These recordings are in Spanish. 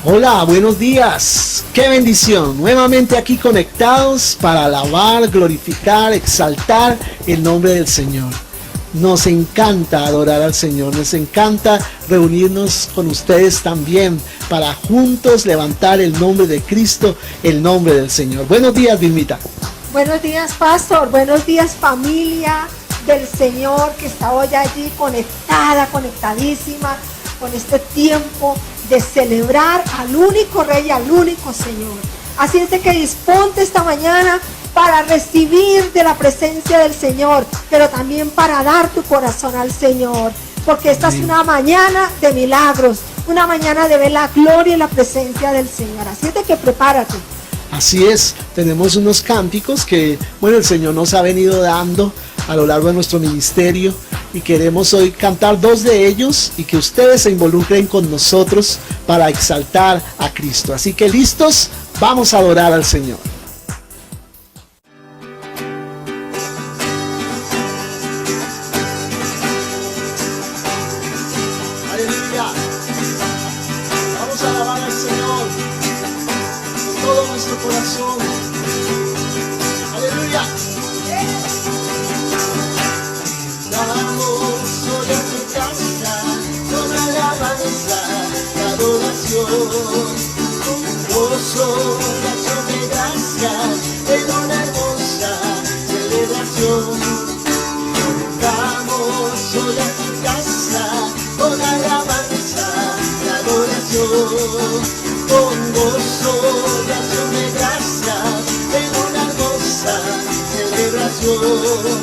Hola, buenos días. Qué bendición. Nuevamente aquí conectados para alabar, glorificar, exaltar el nombre del Señor. Nos encanta adorar al Señor. Nos encanta reunirnos con ustedes también para juntos levantar el nombre de Cristo, el nombre del Señor. Buenos días, Vilmita. Buenos días, pastor. Buenos días, familia del Señor que está hoy allí conectadísima con este tiempo de celebrar al único Rey, al único Señor. Así es de que disponte esta mañana para recibir de la presencia del Señor, pero también para dar tu corazón al Señor, porque esta es una mañana de milagros, una mañana de ver la gloria y la presencia del Señor. Así es de que prepárate. Así es, tenemos unos cánticos que, el Señor nos ha venido dando a lo largo de nuestro ministerio y queremos hoy cantar 2 de ellos y que ustedes se involucren con nosotros para exaltar a Cristo. Así que listos, vamos a adorar al Señor. Aleluya. Vamos a alabar al Señor con todo nuestro corazón. Aleluya. Vamos hoy a tu casa con alabanza y adoración, con gozo y acción de gracias en una hermosa celebración. Vamos hoy a tu casa con alabanza y adoración, con gozo y acción de gracias en una hermosa celebración.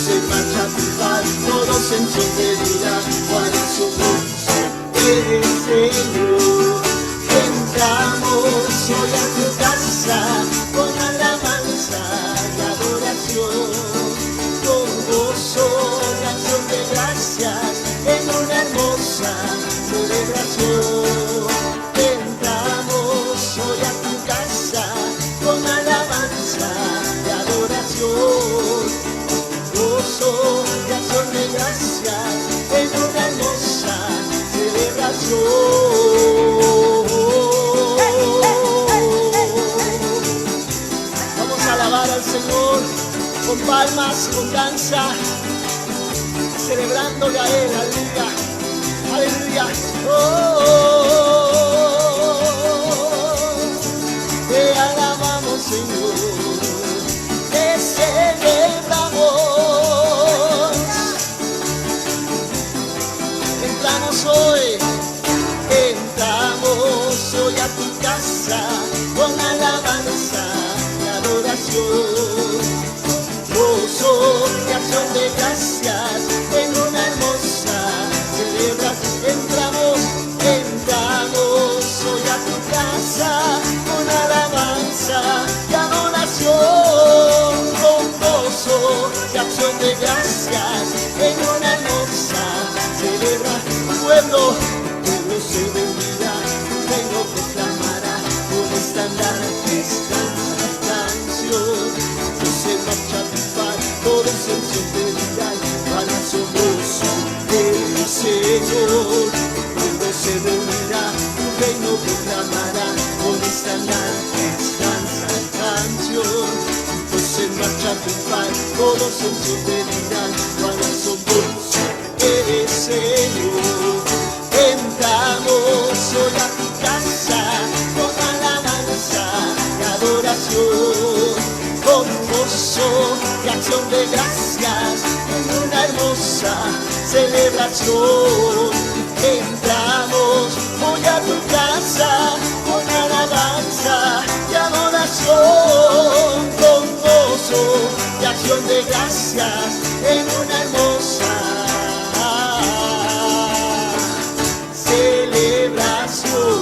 Se marcha tu paz, todos en su medida, cuál es su voz, eres Señor. Entramos hoy a tu casa con alabanza y adoración, con gozo y acción de gracias en una hermosa celebración. Entramos hoy a tu casa con alabanza y adoración, gozo y acción de gracias en una hermosa celebración. Vamos a alabar al Señor con palmas, con danza, celebrándole a Él. Aleluya, aleluya. Te alabamos, Señor, te celebramos. Entramos hoy a tu casa con alabanza y adoración, gozo y acción de gracias en una hermosa celebración. Entramos hoy a tu casa con alabanza y adoración, con gozo y acción de gracias en una hermosa celebración. Pueblo se bendirá, tu reino proclamará, con estandartes cantará canción. Se marcha tu paz, todos en su dirán, para asombroso el Señor. El pueblo se reunirá, tu reino proclamará, con estandartes cantará canción. Se marcha tu paz, todos en su dirán, para asombroso el Señor. Entramos hoy a tu casa con alabanza y adoración, con gozo y acción de gracias en una hermosa celebración. Entramos hoy a tu casa con alabanza y adoración, con gozo y acción de gracias en una hermosa celebración.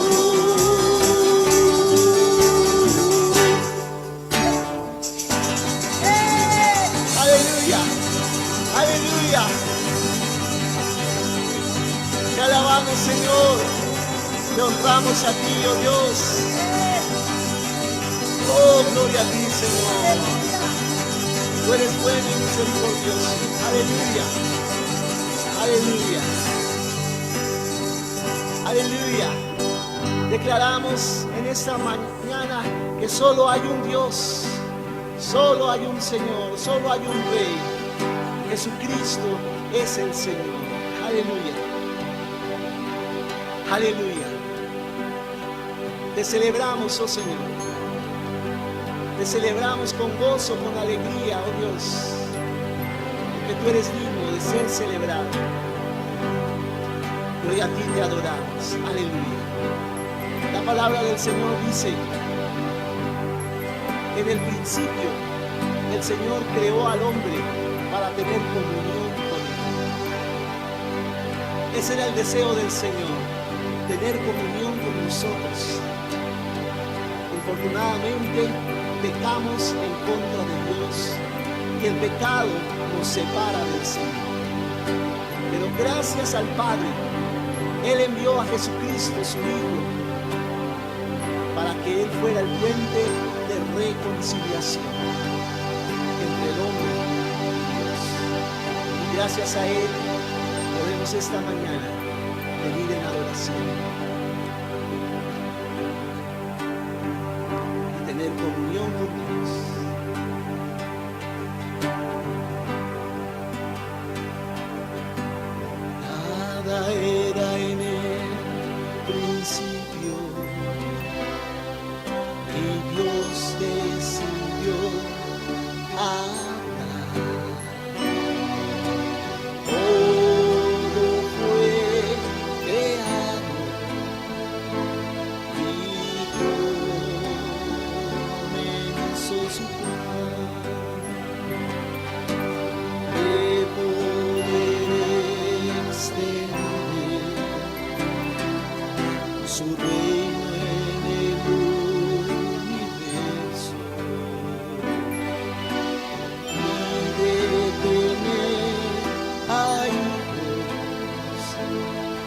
Aleluya, aleluya. Te alabamos, Señor, te honramos a ti, oh Dios. Oh, gloria a ti, Señor. Tú eres bueno y misericordioso. Aleluya. Aleluya. Aleluya. Declaramos en esta mañana que solo hay un Dios, solo hay un Señor, solo hay un Rey. Jesucristo es el Señor. Aleluya. Aleluya. Te celebramos, oh Señor. Te celebramos con gozo, con alegría, oh Dios. Porque tú eres digno de ser celebrado. Y hoy a ti te adoramos. Aleluya. La palabra del Señor dice: en el principio el Señor creó al hombre para tener comunión con Él. Ese era el deseo del Señor, tener comunión con nosotros. Infortunadamente pecamos en contra de Dios y el pecado nos separa del Señor. Pero gracias al Padre, Él envió a Jesucristo, su Hijo, para que Él fuera el puente de reconciliación entre el hombre y Dios. Y gracias a Él podemos esta mañana venir en adoración y tener comunión con Dios. Nada era en el principio y Dios decidió hablar. Todo fue creado y comenzó su plan de poder extender su reino en el universo y de tener a hijos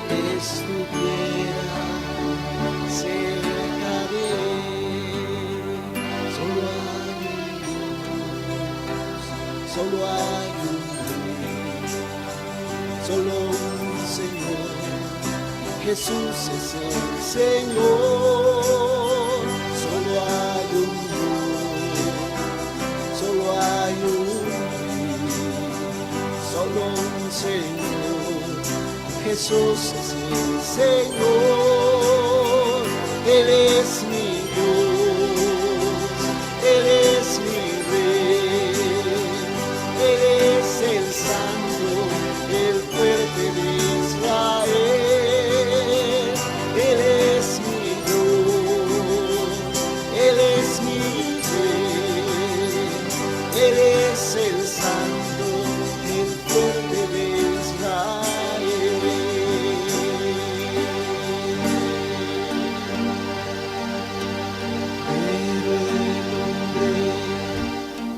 que estuviera cerca de él. Solo hay un Dios, solo hay un Rey, solo un Señor. Jesús es el Señor. Solo hay un Dios, solo hay un Rey, solo un Señor. Jesús es el Señor. Él es mi Dios, Él es mi Rey, Él es el Santo, el fuerte de Israel. Él es mi Dios, Él es mi Rey, Él es el Santo, el fuerte de Israel. Pero el hombre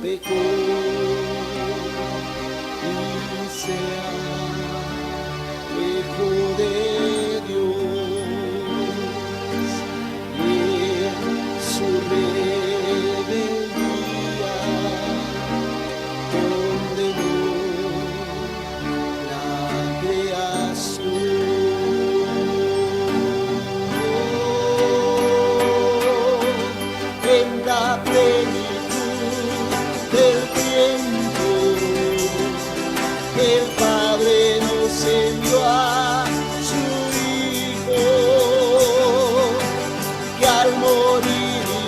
pecó y se alejó de Dios, y en su rebeldía condenó la creación. En la plenitud del tiempo, el Padre nos envió a su Hijo, que al morir y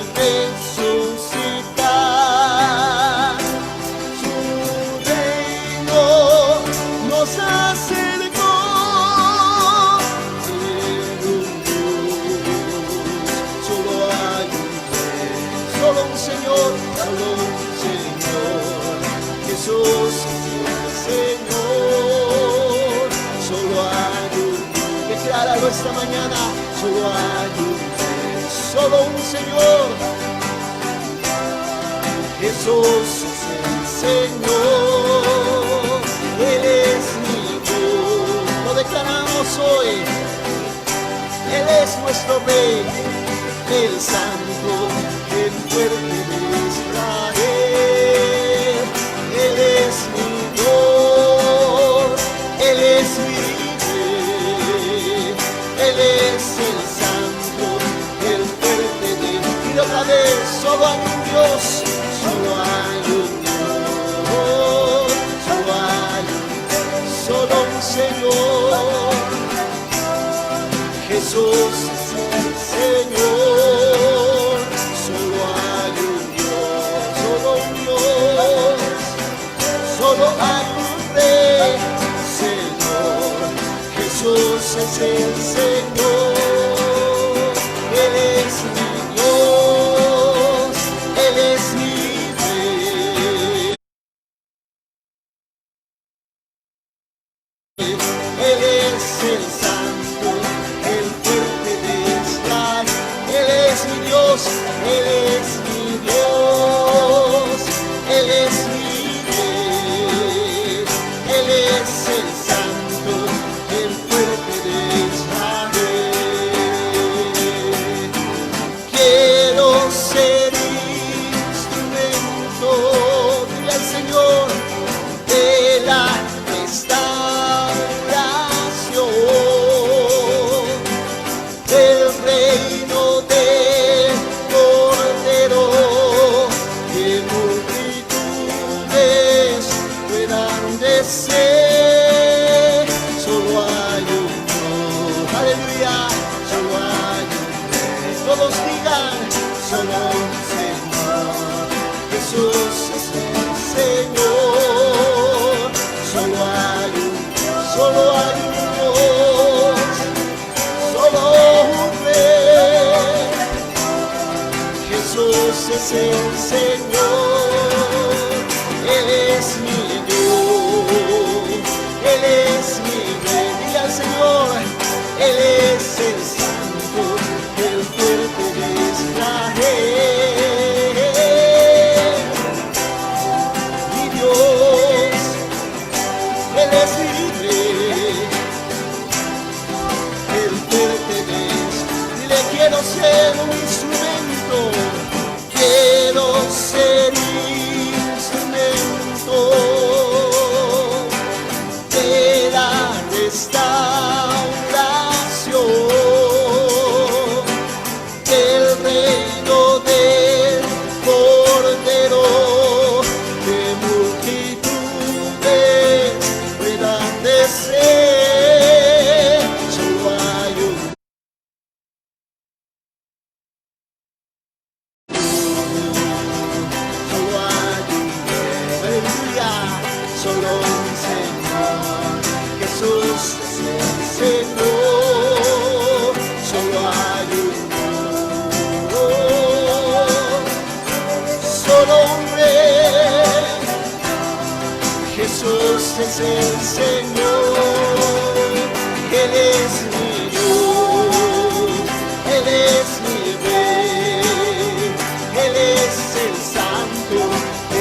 resucitar, su reino nos acercó. Pero Dios, solo hay un Rey, solo un Señor, solo un Señor. Jesús es el Señor. Solo hay un Dios. Decláralo esta mañana. Solo hay un Rey, solo un Señor. Jesús es el Señor. Él es mi Dios. Lo declaramos hoy. Él es nuestro Rey, el Santo, el fuerte de Israel. otra vez, solo hay un Dios, solo hay un Dios, solo hay un Dios, solo un Señor. Jesús es el Señor, solo hay un Dios, solo un Dios, solo hay un Rey, Señor. Jesús es el Señor, Él es mi Dios, Él es mi Rey, Él es el Santo, el fuerte de Israel. Él es mi Dios, Él es mi Dios, Él es mi Rey, Él es el Santo, el fuerte de Israel. Quiero ser instrumento, dile al Señor, de la restauración del reino del Cordero, que multitudes puedan decir, solo hay un Dios, aleluya, solo hay un Dios. Todos digan, solo un Señor, Jesús es el Señor, solo hay un Dios, solo hay un Dios, solo un Rey. Jesús es el Señor, Él es mi Dios, Él es mi Rey. Diga al Señor, Él es el Santo, el fuerte de Israel. Mi Dios, Él es mi Rey, el fuerte de Israel. Dile, quiero ser un instrumento, quiero ser instrumento de la restauración del reino del Cordero, que multitudes puedan decir, solo hay un solo hay un Rey, aleluya, solo un Señor. Jesús es el Señor, solo hay un Dios, solo un Rey. Jesús es el Señor, Él es mi Dios, Él es mi Rey, Él es el Santo,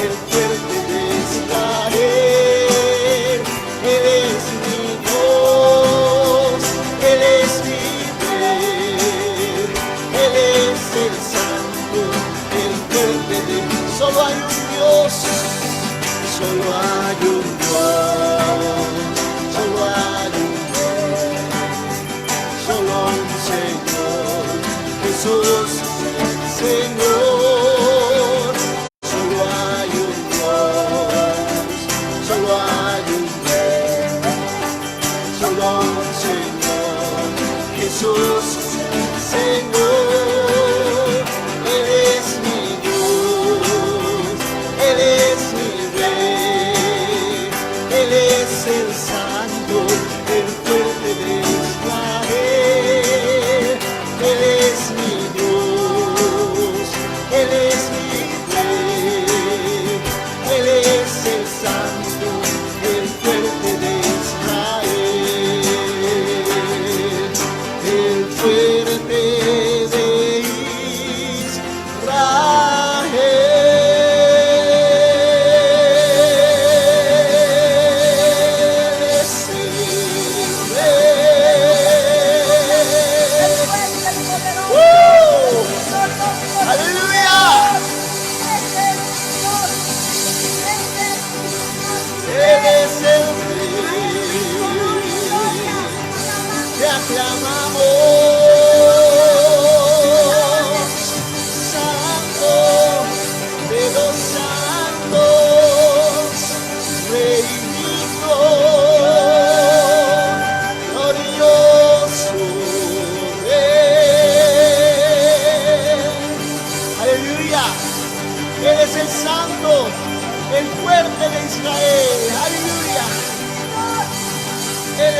el fuerte de Israel. Él es mi Dios, Él es mi Rey, Él es el Santo, el fuerte de Israel. Solo hay un Dios, solo hay un Dios, solo hay un Dios.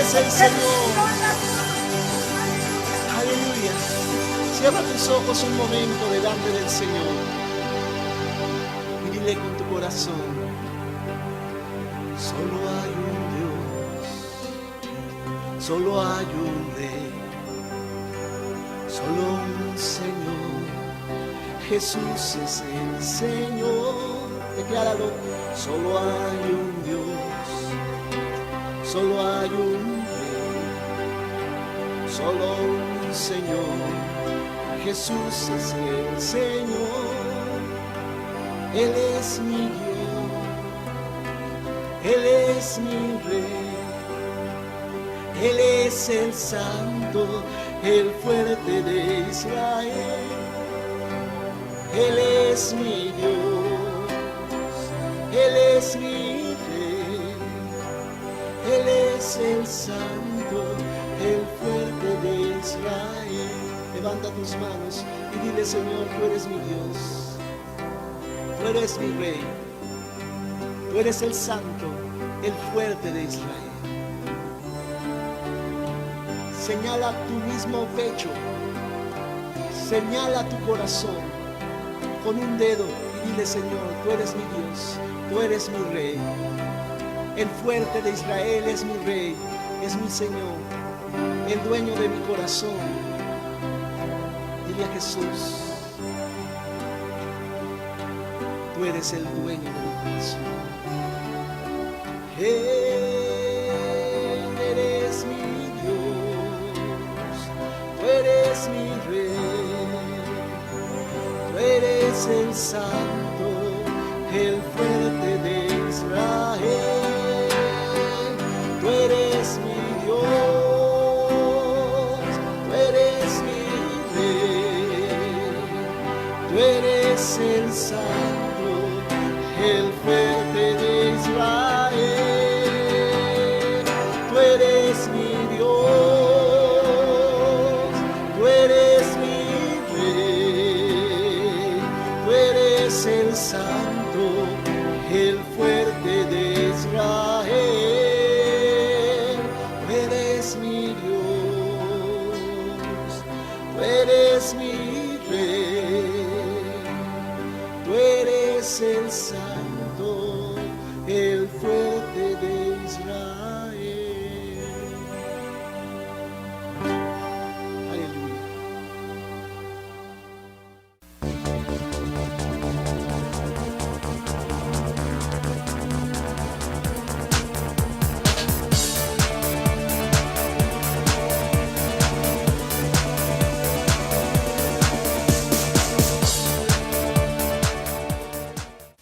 es el Señor. Aleluya. Cierra tus ojos un momento delante del Señor y dile con tu corazón: solo hay un Dios, solo hay un Rey, solo un Señor. Jesús es el Señor. Decláralo. Solo hay un Dios, solo hay un Rey, solo un Señor. Jesús es el Señor. Él es mi Dios, Él es mi Rey, Él es el Santo, el fuerte de Israel. Él es mi Dios, Él es mi Rey, Él es el Santo, el fuerte de Israel. Levanta tus manos y dile: Señor, tú eres mi Dios, tú eres mi Rey, tú eres el Santo, el fuerte de Israel. Señala tu mismo pecho, señala tu corazón con un dedo y dile: Señor, tú eres mi Dios, tú eres mi Rey. El fuerte de Israel es mi Rey, es mi Señor, el dueño de mi corazón. Dile a Jesús: tú eres el dueño de mi corazón. Eres mi Dios, tú eres mi Rey, tú eres el Santo, el fuerte de Israel. Tú eres mi Dios, tú eres mi Rey, tú eres el Santo, el fuerte de Israel. Tú eres mi Dios, tú eres mi Rey, tú eres el Santo, el fuerte de Israel. Tú eres mi Dios, tú eres mi Rey, tú eres el Santo, el fuerte de Israel. Aleluya.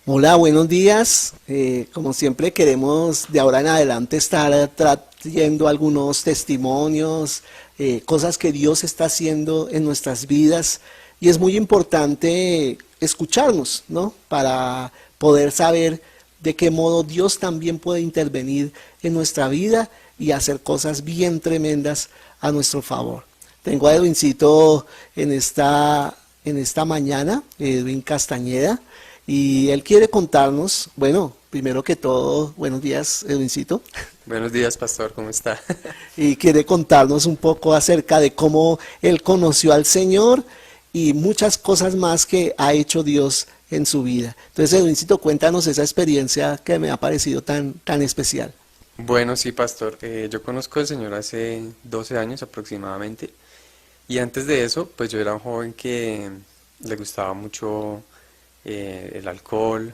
Hola, buenos días. Como siempre queremos de ahora en adelante estar trayendo algunos testimonios, cosas que Dios está haciendo en nuestras vidas, y es muy importante escucharnos, ¿no? Para poder saber de qué modo Dios también puede intervenir en nuestra vida y hacer cosas bien tremendas a nuestro favor. Tengo a Edwincito en esta mañana, Edwin Castañeda. Y él quiere contarnos, bueno, primero que todo, buenos días, Edwincito. Buenos días, pastor, ¿cómo está? Y quiere contarnos un poco acerca de cómo él conoció al Señor y muchas cosas más que ha hecho Dios en su vida. Entonces, Edwincito, cuéntanos esa experiencia que me ha parecido tan especial. Bueno, sí, pastor, yo conozco al Señor hace 12 años aproximadamente, y antes de eso, pues yo era un joven que le gustaba mucho el alcohol,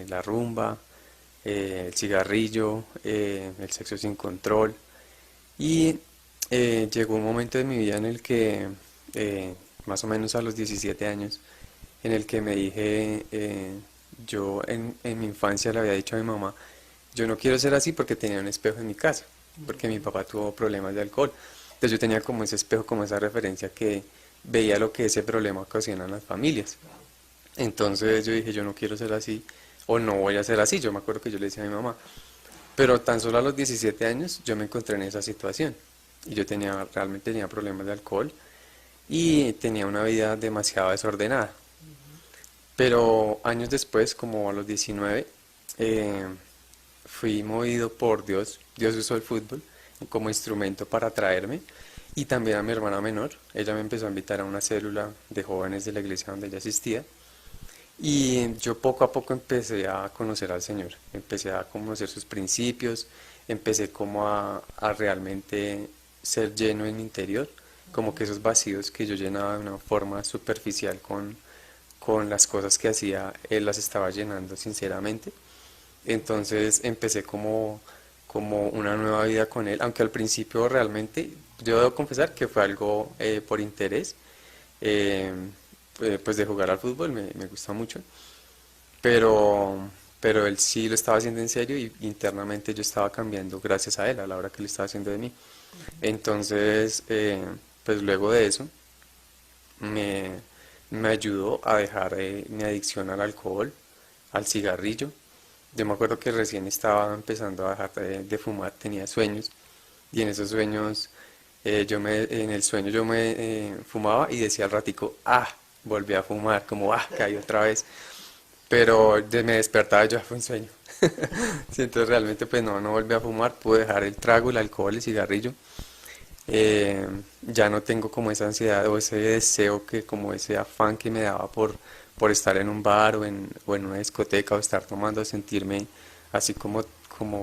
la rumba, el cigarrillo, el sexo sin control. Y llegó un momento de mi vida en el que, más o menos a los 17 años, en el que me dije, yo en mi infancia le había dicho a mi mamá: yo no quiero ser así, porque tenía un espejo en mi casa, porque mi papá tuvo problemas de alcohol. Entonces yo tenía como ese espejo, como esa referencia que veía lo que ese problema ocasiona en las familias. Entonces yo dije: yo no quiero ser así, o no voy a ser así. Yo me acuerdo que yo le decía a mi mamá. Pero tan solo a los 17 años yo me encontré en esa situación. Y yo realmente tenía problemas de alcohol y tenía una vida demasiado desordenada. Pero años después, como a los 19, fui movido por Dios. Dios usó el fútbol como instrumento para atraerme, y también a mi hermana menor. Ella me empezó a invitar a una célula de jóvenes de la iglesia donde ella asistía, y yo poco a poco empecé a conocer al Señor, empecé a conocer sus principios, empecé como a realmente ser lleno en mi interior, como que esos vacíos que yo llenaba de una forma superficial con las cosas que hacía, Él las estaba llenando sinceramente. Entonces empecé como una nueva vida con Él, aunque al principio realmente, yo debo confesar que fue algo por interés, eh, pues de jugar al fútbol, me gusta mucho, pero Él sí lo estaba haciendo en serio, y internamente yo estaba cambiando gracias a Él, a la obra que Él estaba haciendo de mí. Entonces, pues luego de eso, me, me ayudó a dejar mi adicción al alcohol, al cigarrillo. Yo me acuerdo que recién estaba empezando a dejar de fumar, tenía sueños, y en esos sueños, en el sueño yo me fumaba y decía al ratico, volví a fumar, como, caí otra vez. Pero me despertaba y ya fue un sueño. Sí, entonces realmente pues no volví a fumar, pude dejar el trago, el alcohol, el cigarrillo. Ya no tengo como esa ansiedad o ese deseo, como ese afán que me daba por estar en un bar o en una discoteca o estar tomando, sentirme así como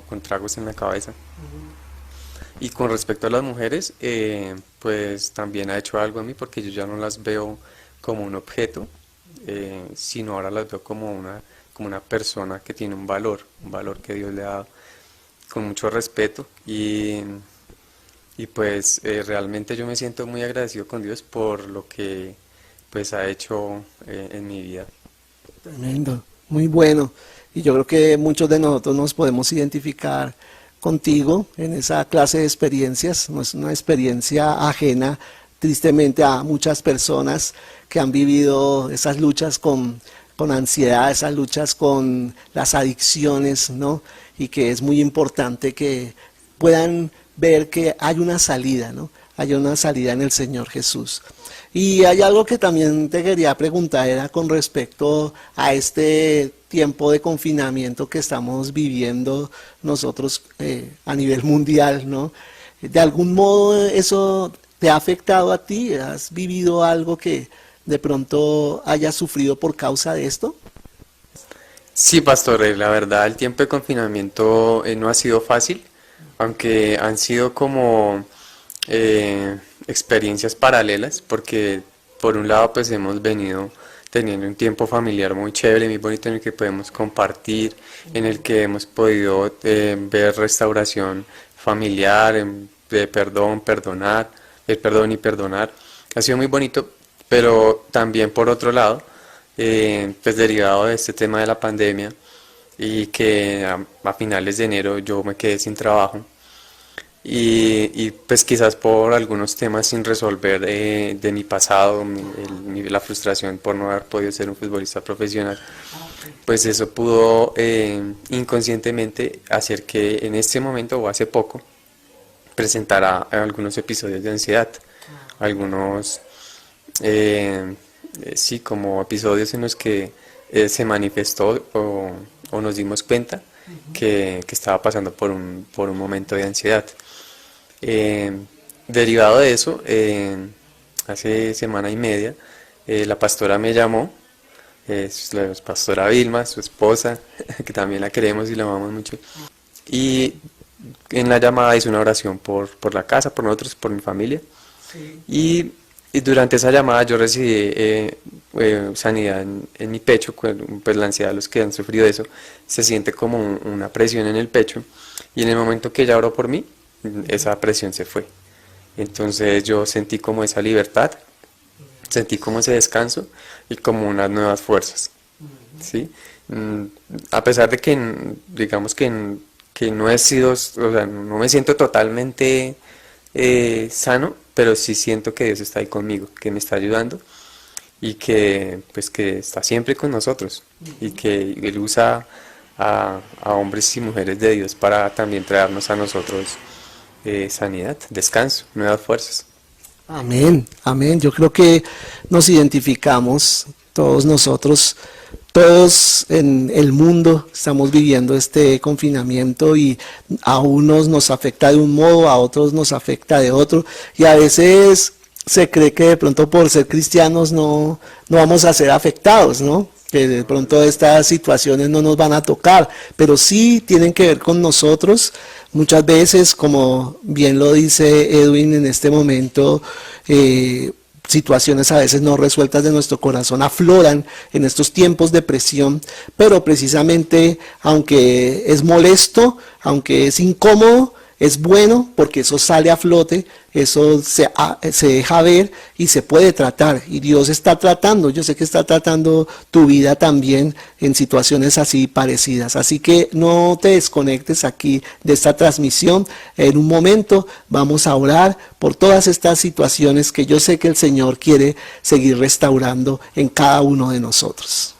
con tragos en la cabeza. Y con respecto a las mujeres, pues también ha hecho algo a mí, porque yo ya no las veo como un objeto, sino ahora las veo como una persona que tiene un valor que Dios le ha dado con mucho respeto, y pues realmente yo me siento muy agradecido con Dios por lo que pues ha hecho en mi vida. Tremendo, muy bueno. Y yo creo que muchos de nosotros nos podemos identificar contigo en esa clase de experiencias. No es una experiencia ajena, tristemente, a muchas personas que han vivido esas luchas con ansiedad, esas luchas con las adicciones, ¿no? Y que es muy importante que puedan ver que hay una salida, ¿no? Hay una salida en el Señor Jesús. Y hay algo que también te quería preguntar, era con respecto a este tiempo de confinamiento que estamos viviendo nosotros a nivel mundial, ¿no? ¿De algún modo eso te ha afectado a ti? ¿Has vivido algo que de pronto hayas sufrido por causa de esto? Sí, pastor, la verdad el tiempo de confinamiento no ha sido fácil, aunque han sido como experiencias paralelas, porque por un lado pues hemos venido teniendo un tiempo familiar muy chévere, muy bonito, en el que podemos compartir, en el que hemos podido ver restauración familiar, de perdón y perdonar. Ha sido muy bonito, pero también por otro lado, pues derivado de este tema de la pandemia, y que a finales de enero yo me quedé sin trabajo, y pues quizás por algunos temas sin resolver de mi pasado, la frustración por no haber podido ser un futbolista profesional, pues eso pudo inconscientemente hacer que en este momento o hace poco presentara algunos episodios de ansiedad, algunos sí, como episodios en los que se manifestó o nos dimos cuenta que estaba pasando por un momento de ansiedad. Derivado de eso, hace semana y media, la pastora me llamó, es la pastora Vilma, su esposa, que también la queremos y la amamos mucho, y en la llamada hizo una oración por la casa, por nosotros, por mi familia, y durante esa llamada yo recibí sanidad en mi pecho. Pues la ansiedad, los que han sufrido eso, se siente como una presión en el pecho, y en el momento que ella oró por mí, esa presión se fue. Entonces yo sentí como esa libertad, sentí como ese descanso y como unas nuevas fuerzas, ¿sí? A pesar de que, digamos que no he sido, o sea, no me siento totalmente sano, pero sí siento que Dios está ahí conmigo, que me está ayudando, y que pues que está siempre con nosotros, y que Él usa a hombres y mujeres de Dios para también traernos a nosotros sanidad, descanso, nuevas fuerzas. Amén, amén. Yo creo que nos identificamos Todos nosotros, todos en el mundo estamos viviendo este confinamiento y a unos nos afecta de un modo, a otros nos afecta de otro, y a veces se cree que de pronto por ser cristianos no vamos a ser afectados, ¿no? Que de pronto estas situaciones no nos van a tocar, pero sí tienen que ver con nosotros. Muchas veces, como bien lo dice Edwin en este momento, situaciones a veces no resueltas de nuestro corazón afloran en estos tiempos de presión, pero precisamente aunque es molesto, aunque es incómodo, es bueno porque eso sale a flote, eso se deja ver y se puede tratar. Y Dios está tratando, yo sé que está tratando tu vida también en situaciones así parecidas. Así que no te desconectes aquí de esta transmisión. En un momento vamos a orar por todas estas situaciones que yo sé que el Señor quiere seguir restaurando en cada uno de nosotros.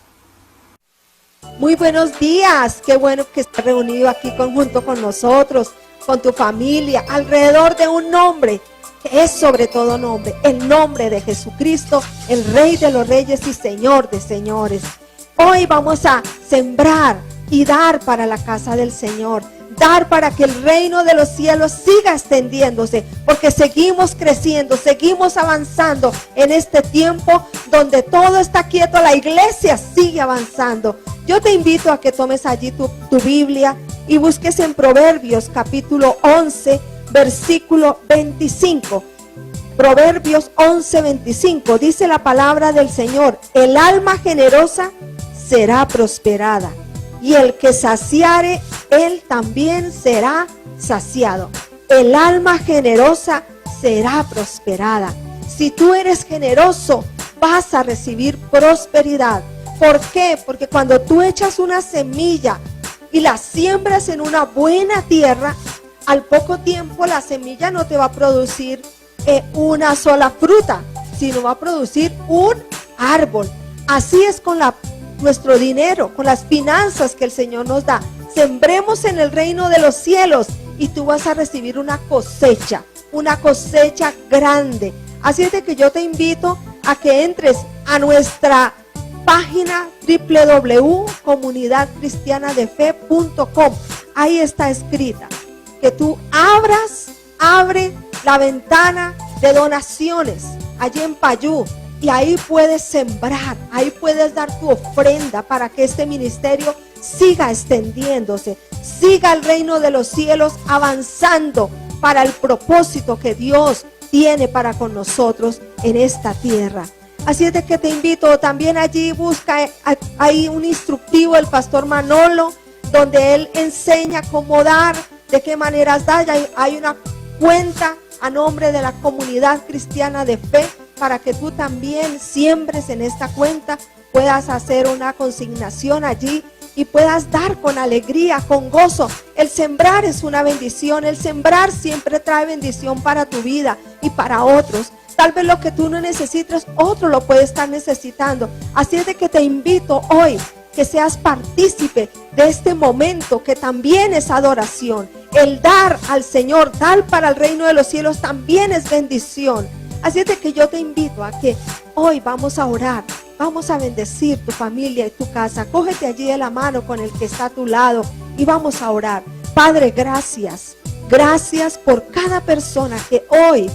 Muy buenos días, qué bueno que estés reunido aquí junto con nosotros, con tu familia, alrededor de un nombre que es sobre todo nombre, el nombre de Jesucristo, el Rey de los Reyes y Señor de Señores. Hoy vamos a sembrar y dar para la casa del Señor, dar para que el reino de los cielos siga extendiéndose, porque seguimos creciendo, seguimos avanzando en este tiempo donde todo está quieto, la iglesia sigue avanzando. Yo te invito a que tomes allí tu Biblia y busques en Proverbios capítulo 11, versículo 25. Proverbios 11, 25, dice la palabra del Señor: el alma generosa será prosperada, y el que saciare, él también será saciado. El alma generosa será prosperada. Si tú eres generoso, vas a recibir prosperidad. ¿Por qué? Porque cuando tú echas una semilla y la siembras en una buena tierra, al poco tiempo la semilla no te va a producir una sola fruta, sino va a producir un árbol. Así es con nuestro dinero, con las finanzas que el Señor nos da. Sembremos en el reino de los cielos y tú vas a recibir una cosecha grande. Así es de que yo te invito a que entres a nuestra página www.comunidadcristianadefe.com. Ahí está escrita que tú abre la ventana de donaciones allí en Payú, y ahí puedes sembrar, ahí puedes dar tu ofrenda para que este ministerio siga extendiéndose, siga el reino de los cielos avanzando para el propósito que Dios tiene para con nosotros en esta tierra. Así es de que te invito, también allí busca, hay un instructivo del pastor Manolo, donde él enseña cómo dar, de qué maneras dar. Hay una cuenta a nombre de la Comunidad Cristiana de Fe, para que tú también siembres en esta cuenta, puedas hacer una consignación allí y puedas dar con alegría, con gozo. El sembrar es una bendición, el sembrar siempre trae bendición para tu vida y para otros. Tal vez lo que tú no necesites, otro lo puede estar necesitando. Así es de que te invito hoy que seas partícipe de este momento que también es adoración. El dar al Señor, dar para el reino de los cielos también es bendición. Así es de que yo te invito a que hoy vamos a orar, vamos a bendecir tu familia y tu casa. Cógete allí de la mano con el que está a tu lado y vamos a orar. Padre, gracias. Gracias por cada persona que hoy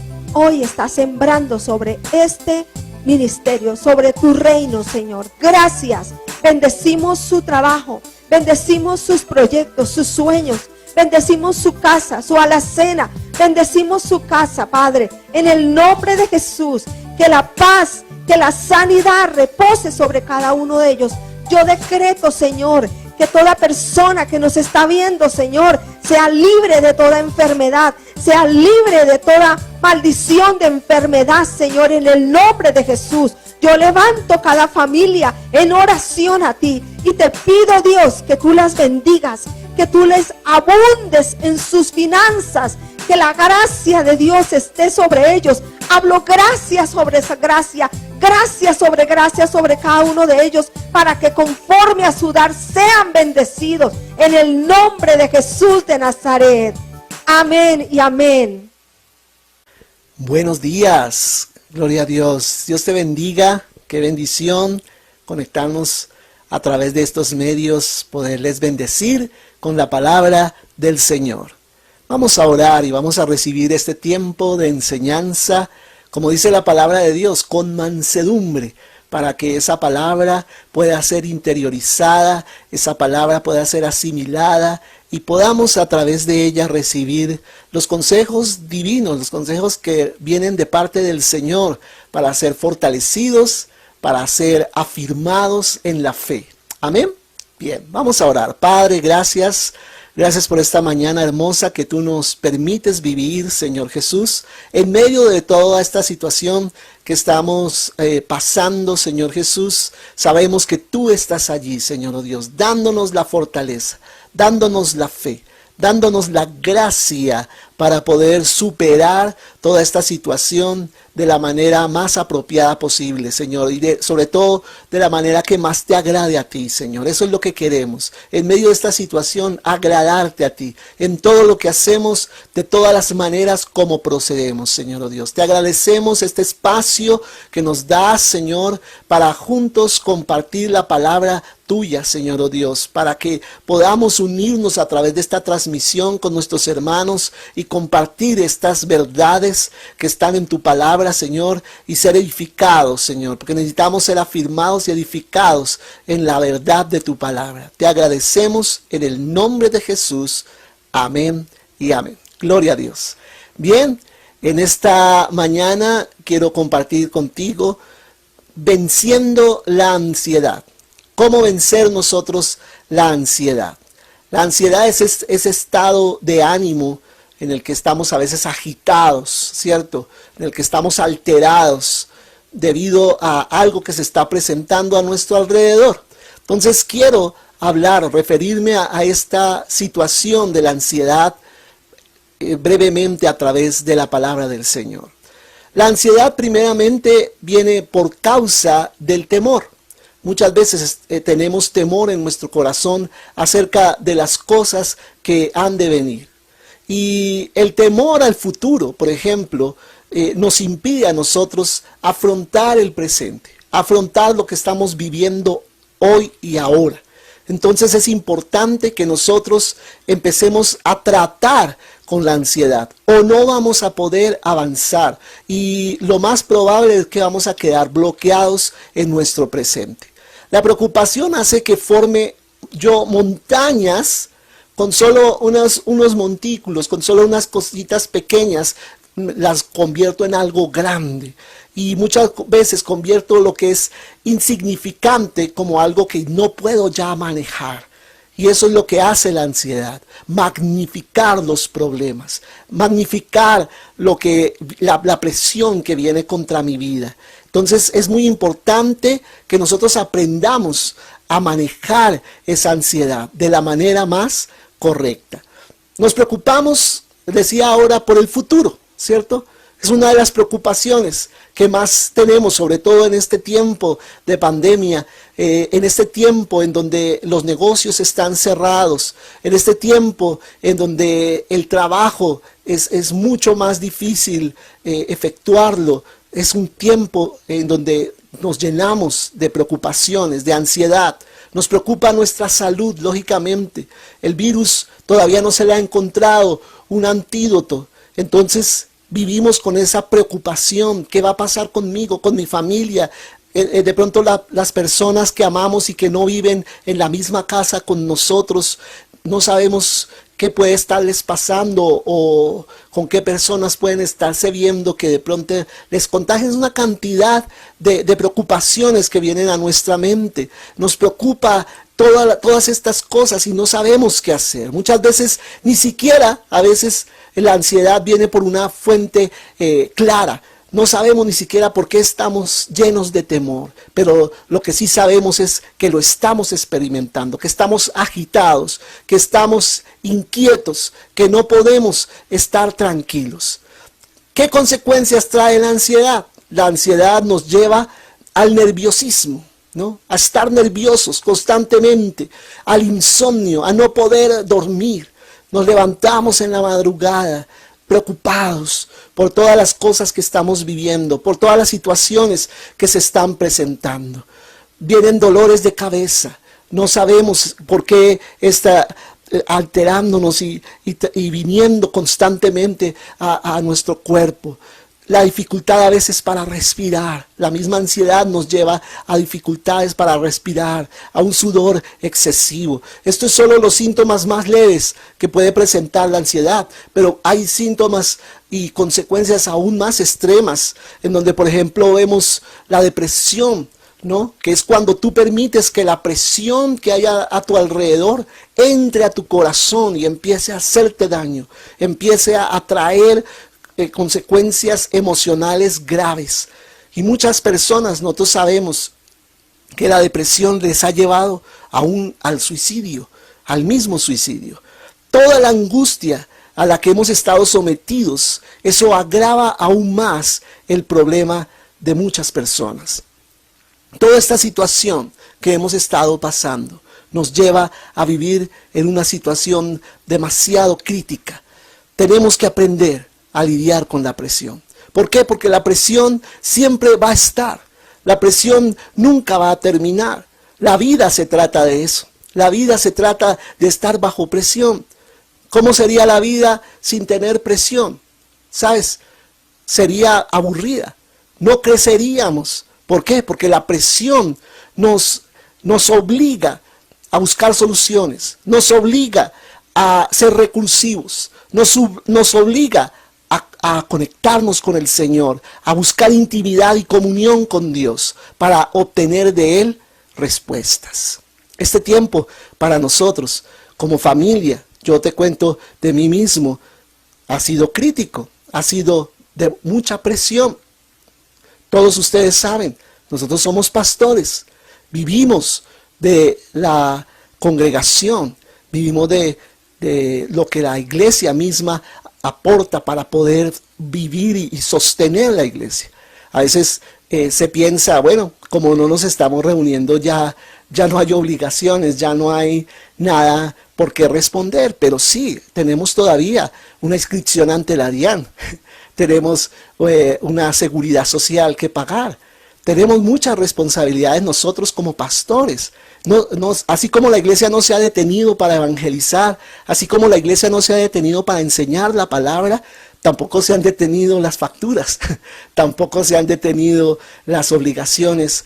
está sembrando sobre este ministerio, sobre tu reino, Señor. Gracias. Bendecimos su trabajo, bendecimos sus proyectos, sus sueños. Bendecimos su casa, su alacena. Bendecimos su casa, Padre, en el nombre de Jesús. Que la paz, que la sanidad repose sobre cada uno de ellos. Yo decreto, Señor, que toda persona que nos está viendo, Señor, sea libre de toda enfermedad, sea libre de toda maldición de enfermedad, Señor, en el nombre de Jesús. Yo levanto cada familia en oración a ti y te pido, Dios, que tú las bendigas, que tú les abundes en sus finanzas, que la gracia de Dios esté sobre ellos. Hablo gracia sobre esa gracia, gracia sobre cada uno de ellos, para que conforme a su dar sean bendecidos en el nombre de Jesús de Nazaret. Amén y amén. Buenos días, gloria a Dios. Dios te bendiga, qué bendición conectarnos a través de estos medios, poderles bendecir con la palabra del Señor. Vamos a orar y vamos a recibir este tiempo de enseñanza, como dice la palabra de Dios, con mansedumbre, para que esa palabra pueda ser interiorizada, esa palabra pueda ser asimilada y podamos a través de ella recibir los consejos divinos, los consejos que vienen de parte del Señor para ser fortalecidos, para ser afirmados en la fe. Amén. Bien, vamos a orar. Padre, gracias. Gracias por esta mañana hermosa que tú nos permites vivir, Señor Jesús, en medio de toda esta situación que estamos pasando, Señor Jesús. Sabemos que tú estás allí, Señor Dios, dándonos la fortaleza, dándonos la fe, dándonos la gracia para poder superar toda esta situación de la manera más apropiada posible, Señor, y sobre todo de la manera que más te agrade a ti, Señor. Eso es lo que queremos, en medio de esta situación, agradarte a ti, en todo lo que hacemos, de todas las maneras como procedemos, Señor Dios. Te agradecemos este espacio que nos das, Señor, para juntos compartir la palabra tuya, Señor Dios, para que podamos unirnos a través de esta transmisión con nuestros hermanos y compartir estas verdades que están en tu palabra, Señor, y ser edificados, Señor, porque necesitamos ser afirmados y edificados en la verdad de tu palabra. Te agradecemos en el nombre de Jesús. Amén y amén. Gloria a Dios. Bien, en esta mañana quiero compartir contigo venciendo la ansiedad. ¿Cómo vencer nosotros la ansiedad? La ansiedad es ese estado de ánimo en el que estamos a veces agitados, ¿cierto? En el que estamos alterados debido a algo que se está presentando a nuestro alrededor. Entonces quiero referirme a esta situación de la ansiedad brevemente a través de la palabra del Señor. La ansiedad primeramente viene por causa del temor. Muchas veces tenemos temor en nuestro corazón acerca de las cosas que han de venir. Y el temor al futuro, por ejemplo, nos impide a nosotros afrontar el presente, afrontar lo que estamos viviendo hoy y ahora. Entonces es importante que nosotros empecemos a tratar con la ansiedad o no vamos a poder avanzar y lo más probable es que vamos a quedar bloqueados en nuestro presente. La preocupación hace que forme yo montañas con solo unos montículos, con solo unas cositas pequeñas, las convierto en algo grande. Y muchas veces convierto lo que es insignificante como algo que no puedo ya manejar. Y eso es lo que hace la ansiedad, magnificar los problemas, magnificar la presión que viene contra mi vida. Entonces es muy importante que nosotros aprendamos a manejar esa ansiedad de la manera más correcta. Nos preocupamos, decía ahora, por el futuro, ¿cierto? Es una de las preocupaciones que más tenemos, sobre todo en este tiempo de pandemia, en este tiempo en donde los negocios están cerrados, en este tiempo en donde el trabajo es mucho más difícil efectuarlo. Es un tiempo en donde nos llenamos de preocupaciones, de ansiedad. Nos preocupa nuestra salud, lógicamente. El virus todavía no se le ha encontrado un antídoto. Entonces vivimos con esa preocupación. ¿Qué va a pasar conmigo, con mi familia? De pronto las personas que amamos y que no viven en la misma casa con nosotros, no sabemos qué puede estarles pasando o con qué personas pueden estarse viendo que de pronto les contagian. Una cantidad de preocupaciones que vienen a nuestra mente. Nos preocupa todas estas cosas y no sabemos qué hacer. Muchas veces ni siquiera, a veces la ansiedad viene por una fuente clara. No sabemos ni siquiera por qué estamos llenos de temor, pero lo que sí sabemos es que lo estamos experimentando, que estamos agitados, que estamos inquietos, que no podemos estar tranquilos. ¿Qué consecuencias trae la ansiedad? La ansiedad nos lleva al nerviosismo, ¿no? A estar nerviosos constantemente, al insomnio, a no poder dormir. Nos levantamos en la madrugada preocupados por todas las cosas que estamos viviendo, por todas las situaciones que se están presentando. vienen dolores de cabeza, no sabemos por qué está alterándonos y viniendo constantemente a nuestro cuerpo. La dificultad a veces para respirar, la misma ansiedad nos lleva a dificultades para respirar, a un sudor excesivo. Esto es solo los síntomas más leves que puede presentar la ansiedad, pero hay síntomas y consecuencias aún más extremas, en donde por ejemplo vemos la depresión, ¿no? Que es cuando tú permites que la presión que haya a tu alrededor entre a tu corazón y empiece a hacerte daño, empiece a traer consecuencias emocionales graves. Y muchas personas, nosotros sabemos que la depresión les ha llevado aún al suicidio, al mismo suicidio. Toda la angustia a la que hemos estado sometidos, eso agrava aún más el problema de muchas personas. Toda esta situación que hemos estado pasando nos lleva a vivir en una situación demasiado crítica. Tenemos que aprender a lidiar con la presión. ¿Por qué? Porque la presión siempre va a estar. La presión nunca va a terminar. La vida se trata de eso. La vida se trata de estar bajo presión. ¿Cómo sería la vida sin tener presión? ¿Sabes? Sería aburrida. No creceríamos. ¿Por qué? Porque la presión nos obliga a buscar soluciones. Nos obliga a ser recursivos. Nos obliga a conectarnos con el Señor, a buscar intimidad y comunión con Dios para obtener de Él respuestas. Este tiempo para nosotros como familia, yo te cuento de mí mismo, ha sido crítico, ha sido de mucha presión. Todos ustedes saben, nosotros somos pastores, vivimos de la congregación, vivimos de lo que la iglesia misma aporta para poder vivir y sostener la iglesia. A veces se piensa, bueno, como no nos estamos reuniendo ya no hay obligaciones, ya no hay nada por qué responder, pero sí, tenemos todavía una inscripción ante la DIAN, tenemos una seguridad social que pagar, tenemos muchas responsabilidades nosotros como pastores. Así como la iglesia no se ha detenido para evangelizar, así como la iglesia no se ha detenido para enseñar la palabra, tampoco se han detenido las facturas, tampoco se han detenido las obligaciones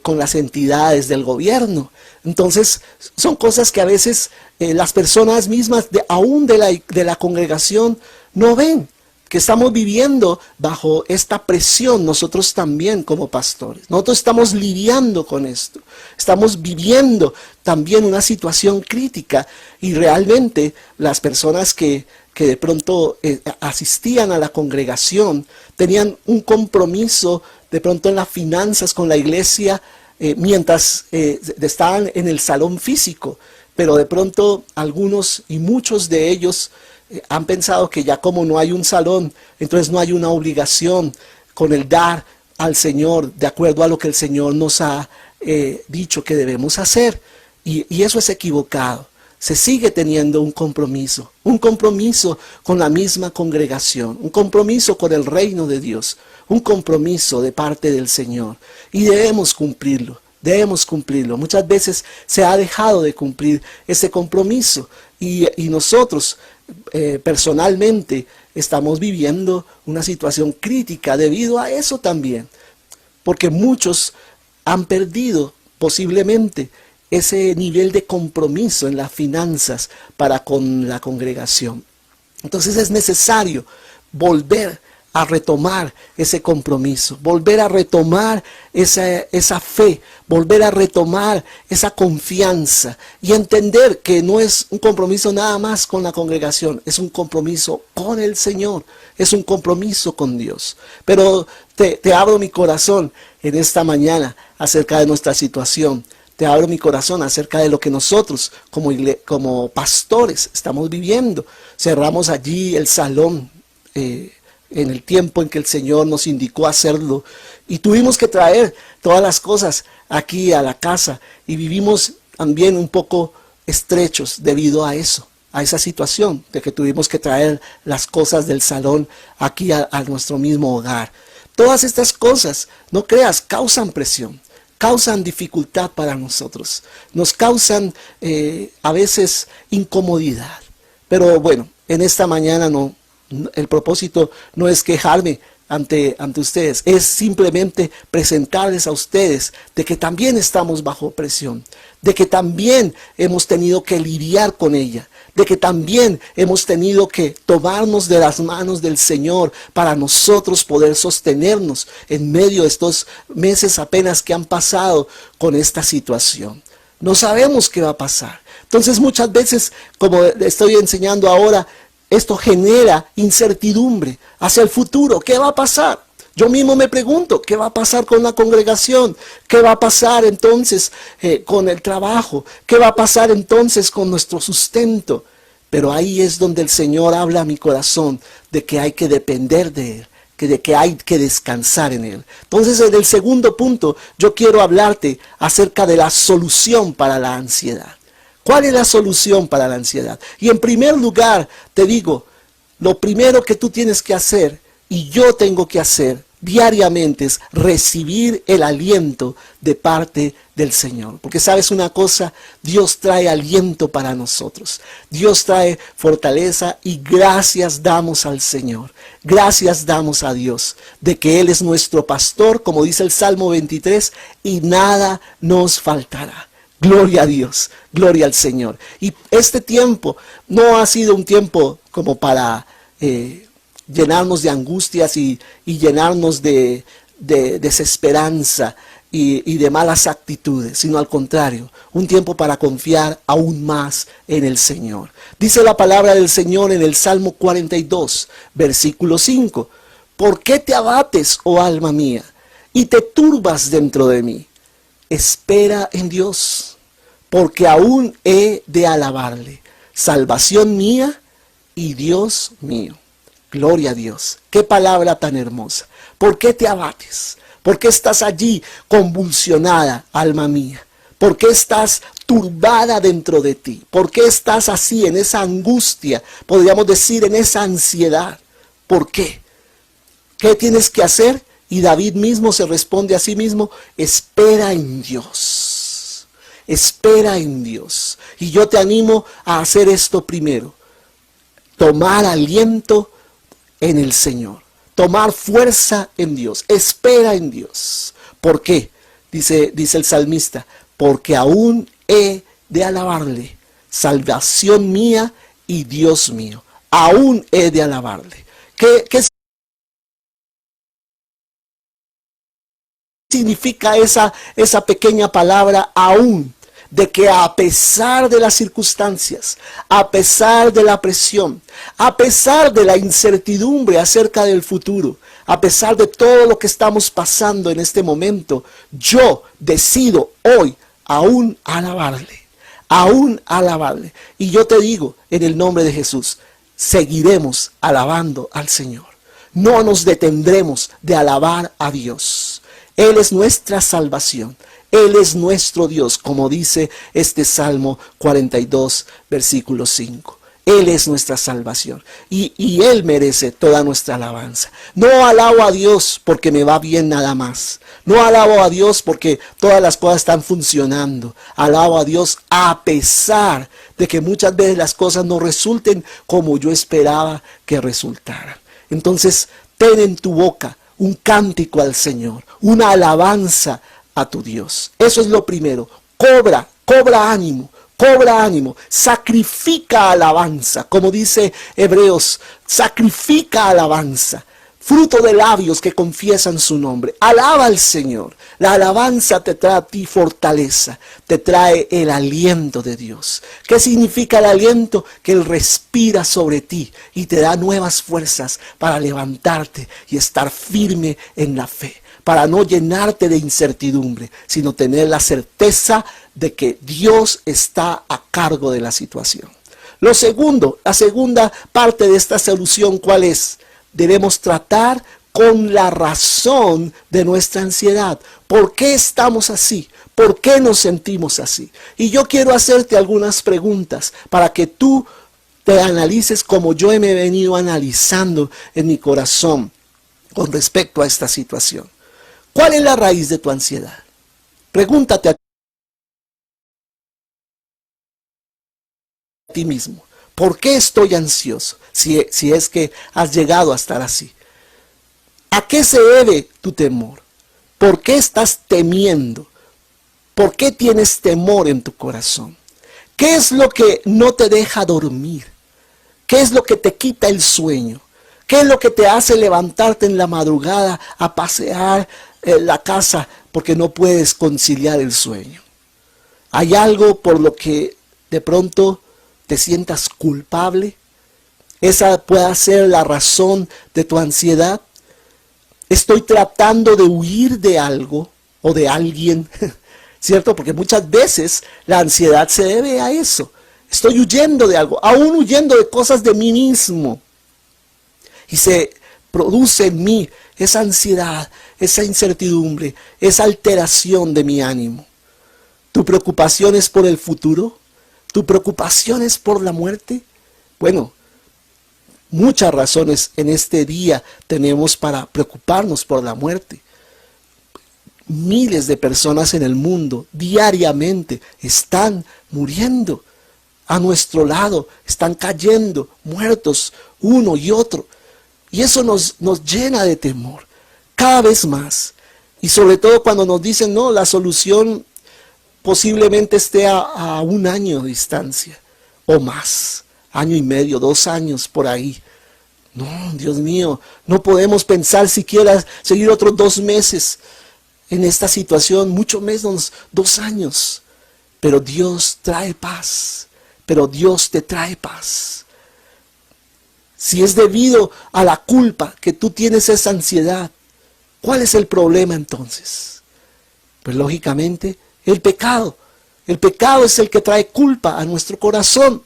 con las entidades del gobierno. Entonces, son cosas que a veces las personas mismas, aún de la congregación, no ven. Que estamos viviendo bajo esta presión nosotros también como pastores. Nosotros estamos lidiando con esto. Estamos viviendo también una situación crítica y realmente las personas que de pronto asistían a la congregación tenían un compromiso de pronto en las finanzas con la iglesia mientras estaban en el salón físico. Pero de pronto algunos y muchos de ellos han pensado que ya como no hay un salón, entonces no hay una obligación con el dar al Señor de acuerdo a lo que el Señor nos ha dicho que debemos hacer. Y eso es equivocado. Se sigue teniendo un compromiso con la misma congregación, un compromiso con el reino de Dios, un compromiso de parte del Señor. Y debemos cumplirlo. Debemos cumplirlo. Muchas veces se ha dejado de cumplir ese compromiso y nosotros personalmente estamos viviendo una situación crítica debido a eso también, porque muchos han perdido posiblemente ese nivel de compromiso en las finanzas para con la congregación. Entonces es necesario volver a retomar ese compromiso, volver a retomar esa fe, volver a retomar esa confianza y entender que no es un compromiso nada más con la congregación, es un compromiso con el Señor, es un compromiso con Dios. Pero te abro mi corazón en esta mañana acerca de nuestra situación. Te abro mi corazón acerca de lo que nosotros como pastores estamos viviendo. Cerramos allí el salón en el tiempo en que el Señor nos indicó hacerlo y tuvimos que traer todas las cosas aquí a la casa y vivimos también un poco estrechos debido a eso, a esa situación de que tuvimos que traer las cosas del salón aquí a nuestro mismo hogar. Todas estas cosas, no creas, causan presión. causan dificultad para nosotros, nos causan a veces incomodidad. Pero bueno, en esta mañana el propósito no es quejarme ante ustedes, es simplemente presentarles a ustedes de que también estamos bajo presión, de que también hemos tenido que lidiar con ella, de que también hemos tenido que tomarnos de las manos del Señor para nosotros poder sostenernos en medio de estos meses apenas que han pasado con esta situación. No sabemos qué va a pasar. Entonces muchas veces, como estoy enseñando ahora, esto genera incertidumbre hacia el futuro. ¿Qué va a pasar? Yo mismo me pregunto, ¿qué va a pasar con la congregación? ¿Qué va a pasar entonces con el trabajo? ¿Qué va a pasar entonces con nuestro sustento? Pero ahí es donde el Señor habla a mi corazón de que hay que depender de Él, de que hay que descansar en Él. Entonces, en el segundo punto, yo quiero hablarte acerca de la solución para la ansiedad. ¿Cuál es la solución para la ansiedad? Y en primer lugar, te digo, lo primero que tú tienes que hacer, y yo tengo que hacer diariamente, es recibir el aliento de parte del Señor. Porque sabes una cosa, Dios trae aliento para nosotros. Dios trae fortaleza y gracias damos al Señor. Gracias damos a Dios de que Él es nuestro pastor, como dice el Salmo 23, y nada nos faltará. Gloria a Dios, gloria al Señor. Y este tiempo no ha sido un tiempo como para llenarnos de angustias y llenarnos de desesperanza y de malas actitudes, sino al contrario, un tiempo para confiar aún más en el Señor. Dice la palabra del Señor en el Salmo 42, versículo 5. ¿Por qué te abates, oh alma mía, y te turbas dentro de mí? Espera en Dios, porque aún he de alabarle, salvación mía y Dios mío. Gloria a Dios. Qué palabra tan hermosa. ¿Por qué te abates? ¿Por qué estás allí convulsionada, alma mía? ¿Por qué estás turbada dentro de ti? ¿Por qué estás así en esa angustia? Podríamos decir en esa ansiedad. ¿Por qué? ¿Qué tienes que hacer? Y David mismo se responde a sí mismo, espera en Dios. Espera en Dios. Y yo te animo a hacer esto primero. Tomar aliento en el Señor. Tomar fuerza en Dios. Espera en Dios. ¿Por qué? Dice el salmista, porque aún he de alabarle, salvación mía y Dios mío. Aún he de alabarle. ¿Qué significa esa pequeña palabra aún? De que a pesar de las circunstancias, a pesar de la presión, a pesar de la incertidumbre acerca del futuro, a pesar de todo lo que estamos pasando en este momento, yo decido hoy aún alabarle, aún alabarle. Y yo te digo, en el nombre de Jesús, seguiremos alabando al Señor. No nos detendremos de alabar a Dios. Él es nuestra salvación. Él es nuestro Dios, como dice este Salmo 42, versículo 5. Él es nuestra salvación y Él merece toda nuestra alabanza. No alabo a Dios porque me va bien nada más. No alabo a Dios porque todas las cosas están funcionando. Alabo a Dios a pesar de que muchas veces las cosas no resulten como yo esperaba que resultaran. Entonces, ten en tu boca un cántico al Señor, una alabanza a tu Dios. Eso es lo primero. Cobra ánimo, sacrifica alabanza, como dice Hebreos, sacrifica alabanza, fruto de labios que confiesan su nombre. Alaba al Señor. La alabanza te trae a ti fortaleza, te trae el aliento de Dios. ¿Qué significa el aliento? Que Él respira sobre ti y te da nuevas fuerzas para levantarte y estar firme en la fe, para no llenarte de incertidumbre, sino tener la certeza de que Dios está a cargo de la situación. Lo segundo, la segunda parte de esta solución, ¿cuál es? Debemos tratar con la razón de nuestra ansiedad. ¿Por qué estamos así? ¿Por qué nos sentimos así? Y yo quiero hacerte algunas preguntas para que tú te analices como yo me he venido analizando en mi corazón con respecto a esta situación. ¿Cuál es la raíz de tu ansiedad? Pregúntate a ti mismo, ¿por qué estoy ansioso? Si es que has llegado a estar así. ¿A qué se debe tu temor? ¿Por qué estás temiendo? ¿Por qué tienes temor en tu corazón? ¿Qué es lo que no te deja dormir? ¿Qué es lo que te quita el sueño? ¿Qué es lo que te hace levantarte en la madrugada a pasear la casa porque no puedes conciliar el sueño? ¿Hay algo por lo que de pronto te sientas culpable? ¿Esa puede ser la razón de tu ansiedad? ¿Estoy tratando de huir de algo o de alguien? ¿Cierto? Porque muchas veces la ansiedad se debe a eso. Estoy huyendo de algo, aún huyendo de cosas de mí mismo. Y se produce en mí esa ansiedad, esa incertidumbre, esa alteración de mi ánimo. ¿Tu preocupación es por el futuro? ¿Tu preocupación es por la muerte? Bueno, muchas razones en este día tenemos para preocuparnos por la muerte. Miles de personas en el mundo diariamente están muriendo a nuestro lado, están cayendo, muertos, uno y otro. Y eso nos llena de temor, cada vez más. Y sobre todo cuando nos dicen, no, la solución posiblemente esté a 1 año de distancia, o más, 1 año y medio, 2 años por ahí. No, Dios mío, no podemos pensar siquiera seguir otros 2 meses en esta situación, mucho menos 2 años. Pero Dios trae paz, pero Dios te trae paz. Si es debido a la culpa que tú tienes esa ansiedad, ¿cuál es el problema entonces? Pues lógicamente el pecado. El pecado es el que trae culpa a nuestro corazón.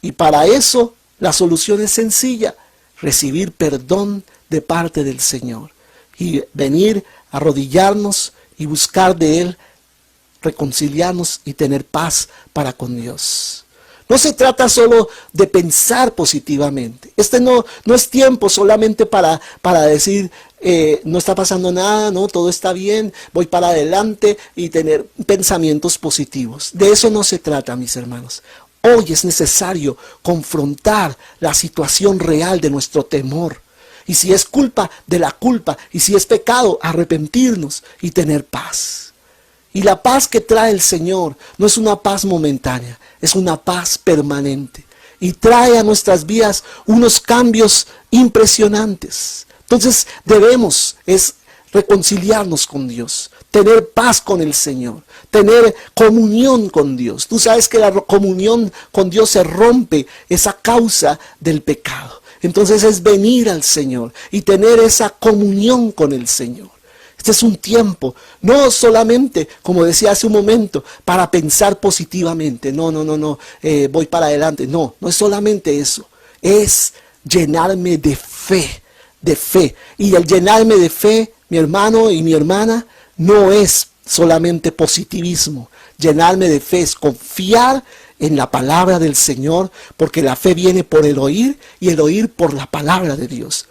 Y para eso la solución es sencilla: recibir perdón de parte del Señor y venir a arrodillarnos y buscar de Él reconciliarnos y tener paz para con Dios. No se trata solo de pensar positivamente. Este no es tiempo solamente para decir no está pasando nada, no, todo está bien, voy para adelante y tener pensamientos positivos. De eso no se trata, mis hermanos. Hoy es necesario confrontar la situación real de nuestro temor. Y si es culpa, de la culpa. Y si es pecado, arrepentirnos y tener paz. Y la paz que trae el Señor no es una paz momentánea, es una paz permanente. Y trae a nuestras vidas unos cambios impresionantes. Entonces debemos reconciliarnos con Dios, tener paz con el Señor, tener comunión con Dios. Tú sabes que la comunión con Dios se rompe esa causa del pecado. Entonces es venir al Señor y tener esa comunión con el Señor. Este es un tiempo, no solamente, como decía hace un momento, para pensar positivamente. No, voy para adelante. No es solamente eso. Es llenarme de fe, de fe. Y el llenarme de fe, mi hermano y mi hermana, no es solamente positivismo. Llenarme de fe es confiar en la palabra del Señor, porque la fe viene por el oír y el oír por la palabra de Dios.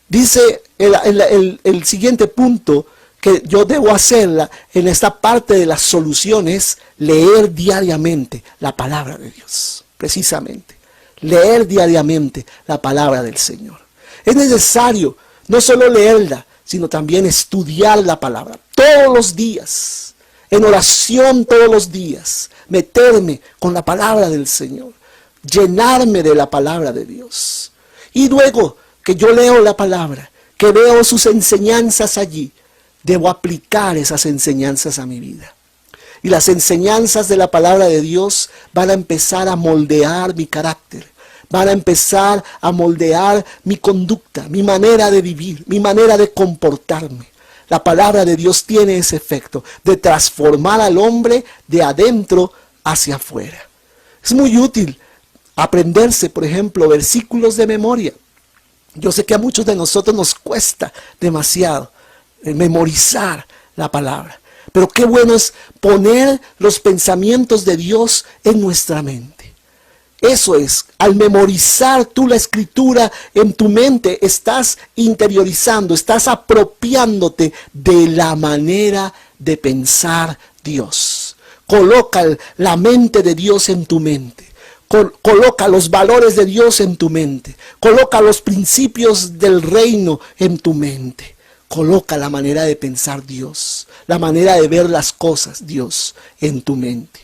Dice el siguiente punto que yo debo hacerla en esta parte de las soluciones: leer diariamente la palabra de Dios. Precisamente, leer diariamente la palabra del Señor. Es necesario no solo leerla, sino también estudiar la palabra todos los días, en oración todos los días, meterme con la palabra del Señor, llenarme de la palabra de Dios. Y luego que yo leo la palabra, que veo sus enseñanzas allí, debo aplicar esas enseñanzas a mi vida. Y las enseñanzas de la palabra de Dios van a empezar a moldear mi carácter, van a empezar a moldear mi conducta, mi manera de vivir, mi manera de comportarme. La palabra de Dios tiene ese efecto de transformar al hombre de adentro hacia afuera. Es muy útil aprenderse, por ejemplo, versículos de memoria. Yo sé que a muchos de nosotros nos cuesta demasiado memorizar la palabra. Pero qué bueno es poner los pensamientos de Dios en nuestra mente. Eso es, al memorizar tú la escritura en tu mente, estás interiorizando, estás apropiándote de la manera de pensar Dios. Coloca la mente de Dios en tu mente. Coloca los valores de Dios en tu mente. Coloca los principios del reino en tu mente. Coloca la manera de pensar Dios, la manera de ver las cosas, Dios, en tu mente.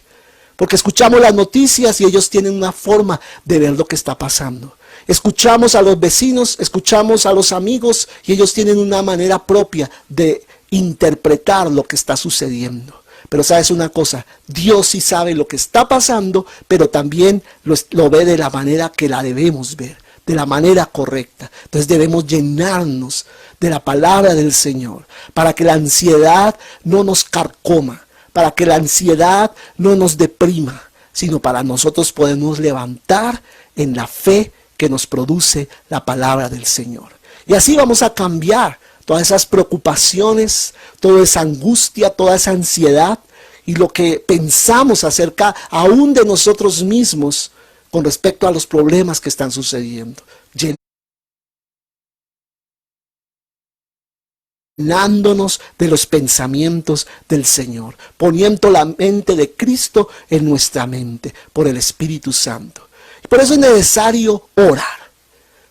Porque escuchamos las noticias y ellos tienen una forma de ver lo que está pasando. Escuchamos a los vecinos, escuchamos a los amigos y ellos tienen una manera propia de interpretar lo que está sucediendo. Pero sabes una cosa, Dios sí sabe lo que está pasando, pero también lo ve de la manera que la debemos ver, de la manera correcta. Entonces debemos llenarnos de la palabra del Señor para que la ansiedad no nos carcoma, para que la ansiedad no nos deprima, sino para nosotros podernos levantar en la fe que nos produce la palabra del Señor. Y así vamos a cambiar todas esas preocupaciones, toda esa angustia, toda esa ansiedad y lo que pensamos acerca aún de nosotros mismos con respecto a los problemas que están sucediendo. Llenándonos de los pensamientos del Señor, poniendo la mente de Cristo en nuestra mente por el Espíritu Santo. Y por eso es necesario orar.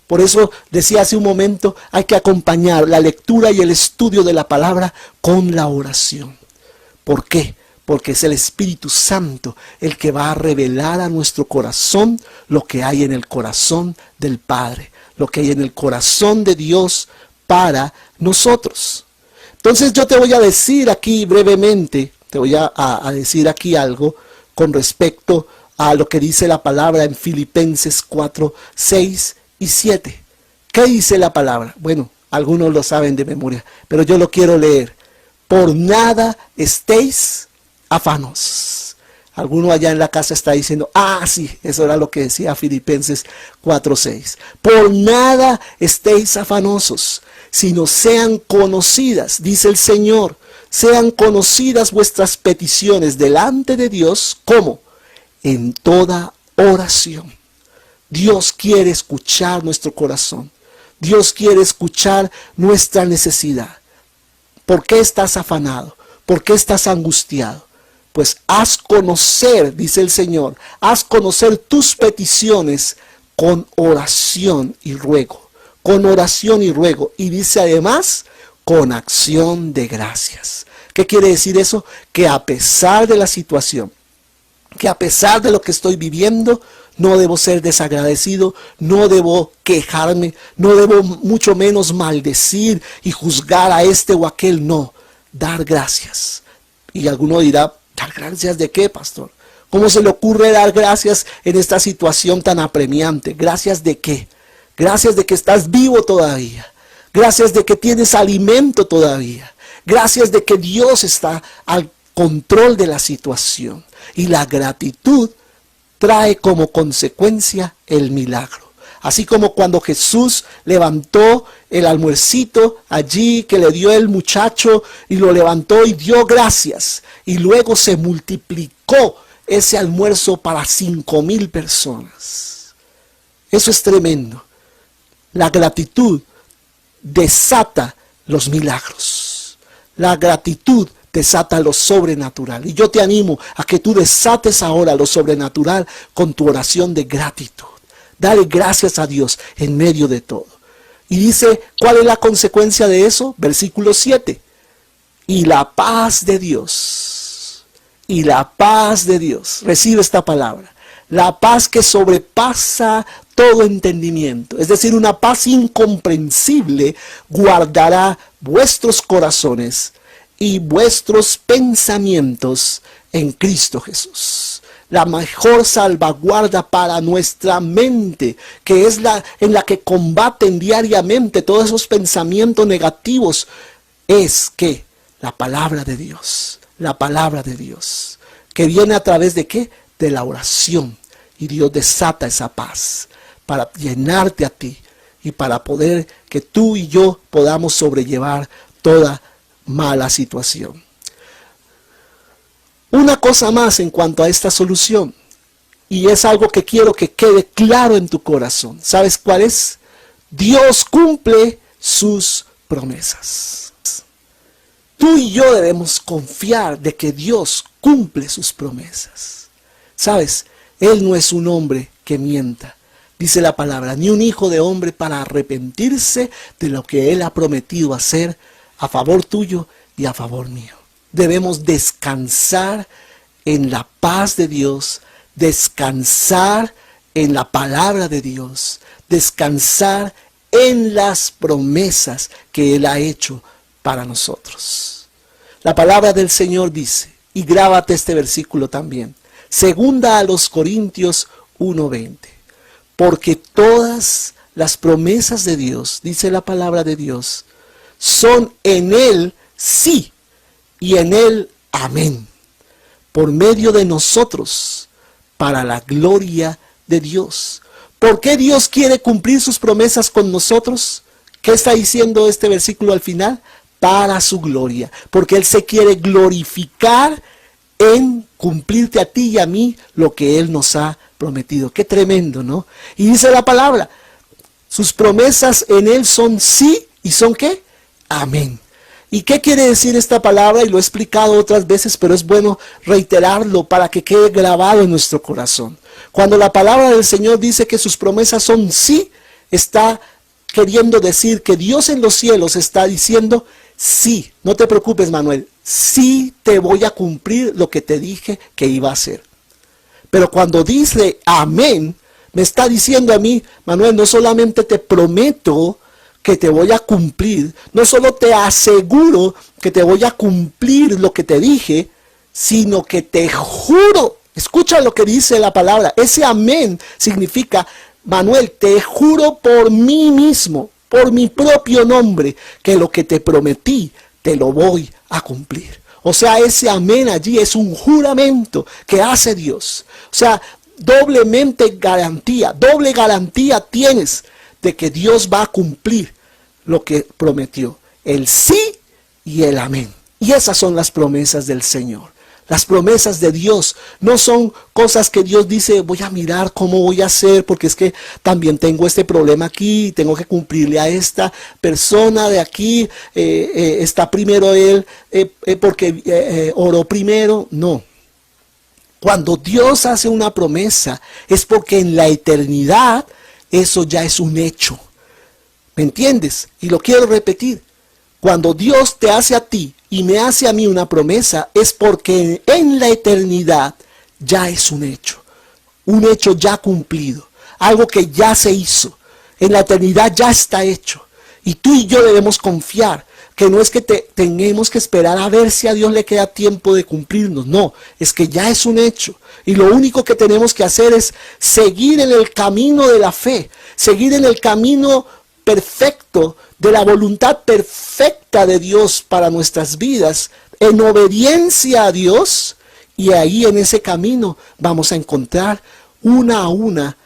Por eso decía hace un momento, hay que acompañar la lectura y el estudio de la palabra con la oración. ¿Por qué? Porque es el Espíritu Santo el que va a revelar a nuestro corazón lo que hay en el corazón del Padre, lo que hay en el corazón de Dios para nosotros. Entonces yo te voy a decir aquí brevemente, te voy a decir aquí algo con respecto a lo que dice la palabra en Filipenses 4, 6 y 7. ¿Qué dice la palabra? Bueno, algunos lo saben de memoria, pero yo lo quiero leer. Por nada estéis afanosos. Alguno allá en la casa está diciendo, sí, eso era lo que decía Filipenses 4:6. Por nada estéis afanosos, sino sean conocidas, dice el Señor, sean conocidas vuestras peticiones delante de Dios, ¿cómo? En toda oración. Dios quiere escuchar nuestro corazón. Dios quiere escuchar nuestra necesidad. ¿Por qué estás afanado? ¿Por qué estás angustiado? Pues haz conocer, dice el Señor, haz conocer tus peticiones con oración y ruego. Con oración y ruego. Y dice además, con acción de gracias. ¿Qué quiere decir eso? Que a pesar de la situación, que a pesar de lo que estoy viviendo, no debo ser desagradecido, no debo quejarme, no debo mucho menos maldecir y juzgar a este o aquel, no, dar gracias. Y alguno dirá, ¿dar gracias de qué, pastor? ¿Cómo se le ocurre dar gracias en esta situación tan apremiante? ¿Gracias de qué? Gracias de que estás vivo todavía, gracias de que tienes alimento todavía, gracias de que Dios está al control de la situación. Y la gratitud trae como consecuencia el milagro. Así como cuando Jesús levantó el almuercito allí que le dio el muchacho y lo levantó y dio gracias. Y luego se multiplicó ese almuerzo para 5,000 personas. Eso es tremendo. La gratitud desata los milagros. La gratitud desata lo sobrenatural. Y yo te animo a que tú desates ahora lo sobrenatural con tu oración de gratitud. Dale gracias a Dios en medio de todo. Y dice, ¿cuál es la consecuencia de eso? Versículo 7. Y la paz de Dios. Y la paz de Dios. Recibe esta palabra. La paz que sobrepasa todo entendimiento. Es decir, una paz incomprensible guardará vuestros corazones y vuestros pensamientos en Cristo Jesús. La mejor salvaguarda para nuestra mente, que es la en la que combaten diariamente todos esos pensamientos negativos, es que la palabra de Dios, que viene a través de ¿qué? De la oración. Y Dios desata esa paz para llenarte a ti y para poder que tú y yo podamos sobrellevar toda mala situación. Una cosa más en cuanto a esta solución. y es algo que quiero que quede claro en tu corazón. ¿Sabes cuál es? Dios cumple sus promesas. Tú y yo debemos confiar de que Dios cumple sus promesas. ¿Sabes? Él no es un hombre que mienta. Dice la palabra, ni un hijo de hombre para arrepentirse de lo que Él ha prometido hacer a favor tuyo y a favor mío. Debemos descansar en la paz de Dios, descansar en la palabra de Dios, descansar en las promesas que Él ha hecho para nosotros. La palabra del Señor dice, y grábate este versículo también, 2 Corintios 1:20, porque todas las promesas de Dios, dice la palabra de Dios, son en Él sí y en Él amén, por medio de nosotros, para la gloria de Dios. ¿Por qué Dios quiere cumplir sus promesas con nosotros? ¿Qué está diciendo este versículo al final? Para su gloria, porque Él se quiere glorificar en cumplirte a ti y a mí lo que Él nos ha prometido. Qué tremendo, ¿no? Y dice la palabra, sus promesas en Él son sí y son ¿qué? Amén. ¿Y qué quiere decir esta palabra? Y lo he explicado otras veces, pero es bueno reiterarlo para que quede grabado en nuestro corazón. Cuando la palabra del Señor dice que sus promesas son sí, está queriendo decir que Dios en los cielos está diciendo, sí, no te preocupes, Manuel, sí te voy a cumplir lo que te dije que iba a hacer. Pero cuando dice amén, me está diciendo a mí, Manuel, no solamente te prometo que te voy a cumplir, no solo te aseguro que te voy a cumplir lo que te dije, sino que te juro, escucha lo que dice la palabra, ese amén significa, Manuel, te juro por mí mismo, por mi propio nombre, que lo que te prometí, te lo voy a cumplir. O sea, ese amén allí es un juramento que hace Dios. O sea, doble garantía tienes de que Dios va a cumplir lo que prometió. El sí y el amén. Y esas son las promesas del Señor. Las promesas de Dios no son cosas que Dios dice, voy a mirar cómo voy a hacer, porque es que también tengo este problema aquí, tengo que cumplirle a esta persona de aquí, está primero él, porque oró primero. No. Cuando Dios hace una promesa, es porque en la eternidad eso ya es un hecho. ¿Me entiendes? Y lo quiero repetir. Cuando Dios te hace a ti y me hace a mí una promesa, es porque en la eternidad ya es un hecho ya cumplido, algo que ya se hizo, en la eternidad ya está hecho. Y tú y yo debemos confiar, que no es que tengamos que esperar a ver si a Dios le queda tiempo de cumplirnos, no, es que ya es un hecho. Y lo único que tenemos que hacer es seguir en el camino de la fe, seguir en el camino perfecto, de la voluntad perfecta de Dios para nuestras vidas, en obediencia a Dios, y ahí en ese camino vamos a encontrar una a una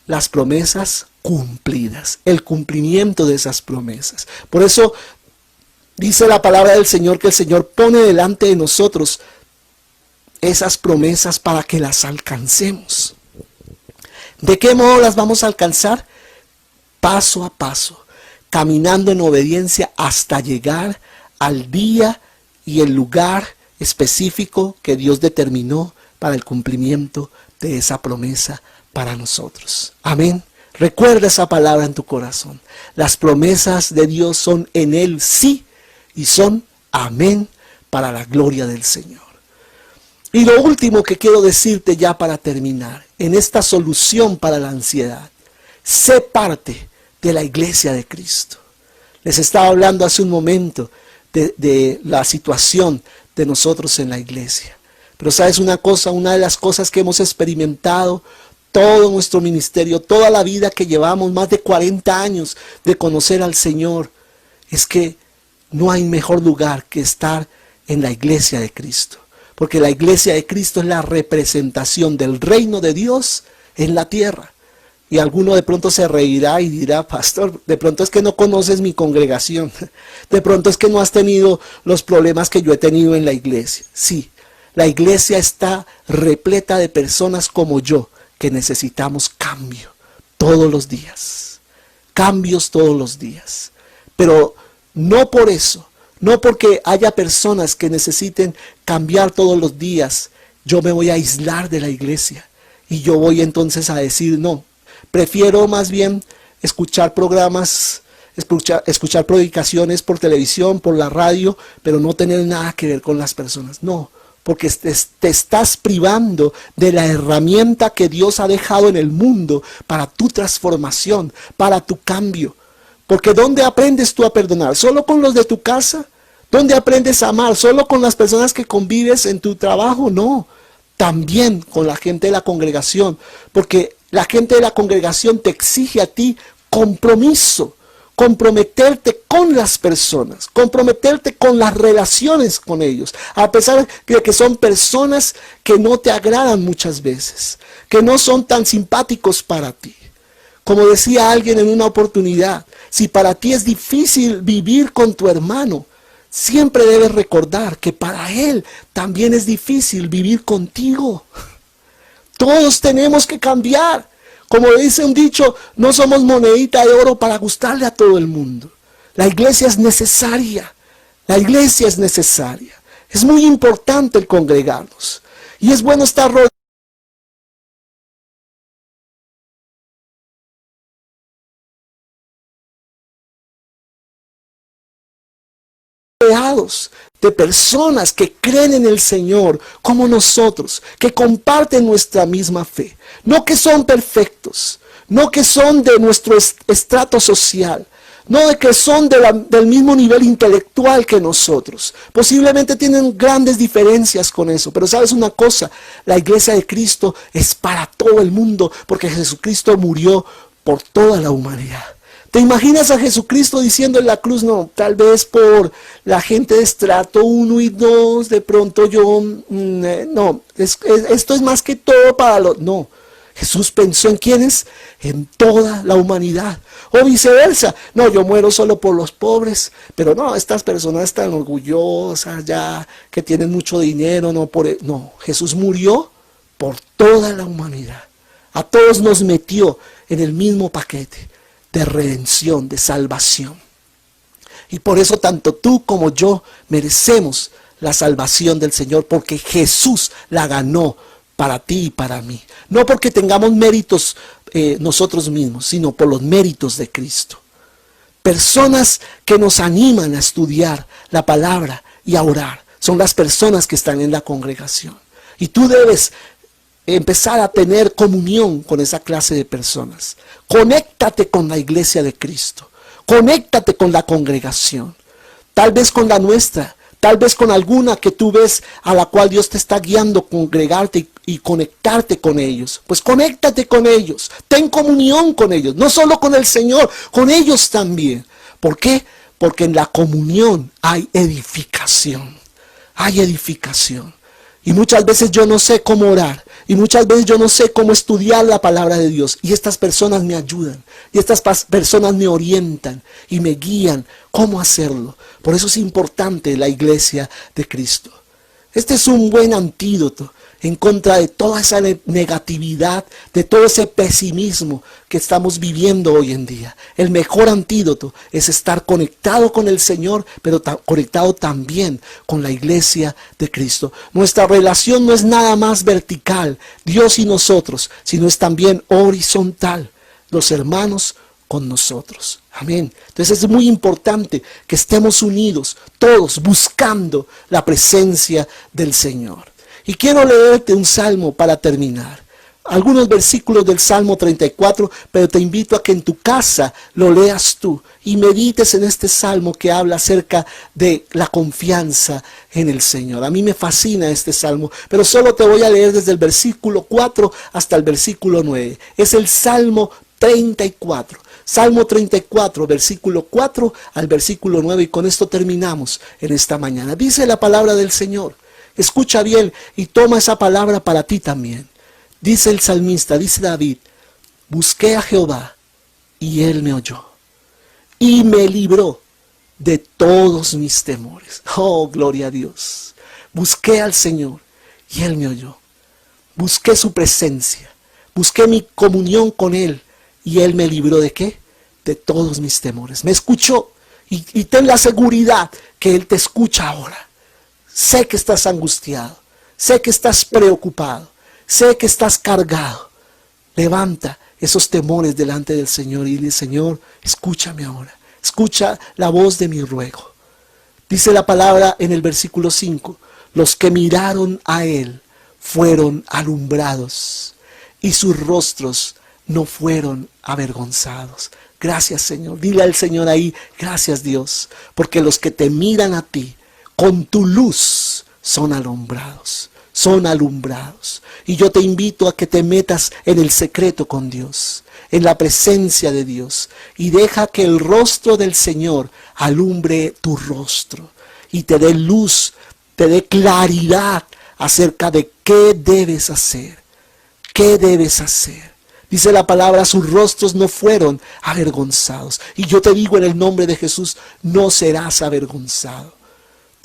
las promesas cumplidas, el cumplimiento de esas promesas. Por eso dice la palabra del Señor que el Señor pone delante de nosotros esas promesas para que las alcancemos. ¿De qué modo las vamos a alcanzar? Paso a paso, caminando en obediencia hasta llegar al día y el lugar específico que Dios determinó para el cumplimiento de esa promesa para nosotros. Amén. Recuerda esa palabra en tu corazón. Las promesas de Dios son en Él sí y son amén para la gloria del Señor. Y lo último que quiero decirte ya para terminar, en esta solución para la ansiedad, sé parte de la iglesia de Cristo. Les estaba hablando hace un momento de la situación de nosotros en la iglesia. Pero sabes una cosa, una de las cosas que hemos experimentado todo nuestro ministerio, toda la vida que llevamos, más de 40 años de conocer al Señor, es que no hay mejor lugar que estar en la iglesia de Cristo. Porque la iglesia de Cristo es la representación del reino de Dios en la tierra. Y alguno de pronto se reirá y dirá, pastor, de pronto es que no conoces mi congregación. De pronto es que no has tenido los problemas que yo he tenido en la iglesia. Sí, la iglesia está repleta de personas como yo, que necesitamos cambio todos los días. Cambios todos los días. Pero no por eso, no porque haya personas que necesiten cambiar todos los días, yo me voy a aislar de la iglesia. Y yo voy entonces a decir, no, prefiero más bien escuchar programas, escuchar predicaciones por televisión, por la radio, pero no tener nada que ver con las personas. No, porque te estás privando de la herramienta que Dios ha dejado en el mundo para tu transformación, para tu cambio. Porque ¿dónde aprendes tú a perdonar? ¿Solo con los de tu casa? ¿Dónde aprendes a amar? ¿Solo con las personas que convives en tu trabajo? No, también con la gente de la congregación, porque la gente de la congregación te exige a ti compromiso, comprometerte con las personas, comprometerte con las relaciones con ellos, a pesar de que son personas que no te agradan muchas veces, que no son tan simpáticos para ti. Como decía alguien en una oportunidad, si para ti es difícil vivir con tu hermano, siempre debes recordar que para él también es difícil vivir contigo. Todos tenemos que cambiar. Como dice un dicho, no somos monedita de oro para gustarle a todo el mundo. La iglesia es necesaria. La iglesia es necesaria. Es muy importante el congregarnos. Y es bueno estar rodeados de personas que creen en el Señor como nosotros, que comparten nuestra misma fe, no que son perfectos, no que son de nuestro estrato social, no de que son del mismo nivel intelectual que nosotros. Posiblemente tienen grandes diferencias con eso, pero sabes una cosa, la iglesia de Cristo es para todo el mundo, porque Jesucristo murió por toda la humanidad. ¿Te imaginas a Jesucristo diciendo en la cruz, no, tal vez por la gente de estrato 1 y 2, de pronto yo, no, esto es más que todo para los... No, Jesús pensó en quiénes, en toda la humanidad. O viceversa, no, yo muero solo por los pobres, pero no, estas personas tan orgullosas ya, que tienen mucho dinero, no, Jesús murió por toda la humanidad. A todos nos metió en el mismo paquete de redención, de salvación. Y por eso tanto tú como yo merecemos la salvación del Señor, porque Jesús la ganó para ti y para mí. No porque tengamos méritos nosotros mismos, sino por los méritos de Cristo. Personas que nos animan a estudiar la palabra y a orar son las personas que están en la congregación. Y tú debes empezar a tener comunión con esa clase de personas. Conéctate con la iglesia de Cristo. Conéctate con la congregación. Tal vez con la nuestra. Tal vez con alguna que tú ves a la cual Dios te está guiando, congregarte y conectarte con ellos. Pues conéctate con ellos. Ten comunión con ellos. No solo con el Señor, con ellos también. ¿Por qué? Porque en la comunión hay edificación. Hay edificación. Y muchas veces yo no sé cómo orar. Y muchas veces yo no sé cómo estudiar la palabra de Dios. Y estas personas me ayudan. Y estas personas me orientan y me guían cómo hacerlo. Por eso es importante la iglesia de Cristo. Este es un buen antídoto en contra de toda esa negatividad, de todo ese pesimismo que estamos viviendo hoy en día. El mejor antídoto es estar conectado con el Señor, pero conectado también con la iglesia de Cristo. Nuestra relación no es nada más vertical, Dios y nosotros, sino es también horizontal, los hermanos con nosotros. Amén. Entonces es muy importante que estemos unidos, todos buscando la presencia del Señor. Y quiero leerte un salmo para terminar. Algunos versículos del Salmo 34, pero te invito a que en tu casa lo leas tú y medites en este salmo que habla acerca de la confianza en el Señor. A mí me fascina este salmo, pero solo te voy a leer desde el versículo 4 hasta el versículo 9. Es el Salmo 34. Salmo 34, versículo 4 al versículo 9, y con esto terminamos en esta mañana. Dice la palabra del Señor. Escucha bien y toma esa palabra para ti también. Dice el salmista, dice David, busqué a Jehová y él me oyó y me libró de todos mis temores. Oh, gloria a Dios. Busqué al Señor y él me oyó. Busqué su presencia. busqué mi comunión con Él y Él me libró ¿de qué? De todos mis temores. Me escuchó y ten la seguridad que Él te escucha ahora. Sé que estás angustiado, sé que estás preocupado, sé que estás cargado. Levanta esos temores delante del Señor y dile: Señor, escúchame ahora, escucha la voz de mi ruego. Dice la palabra en el versículo 5, los que miraron a Él fueron alumbrados y sus rostros no fueron avergonzados. Gracias, Señor. Dile al Señor ahí: gracias, Dios, porque los que te miran a ti con tu luz son alumbrados. Son alumbrados. Y yo te invito a que te metas en el secreto con Dios, en la presencia de Dios, y deja que el rostro del Señor alumbre tu rostro y te dé luz, te dé claridad acerca de qué debes hacer. ¿Qué debes hacer? Dice la palabra: sus rostros no fueron avergonzados. Y yo te digo en el nombre de Jesús, no serás avergonzado.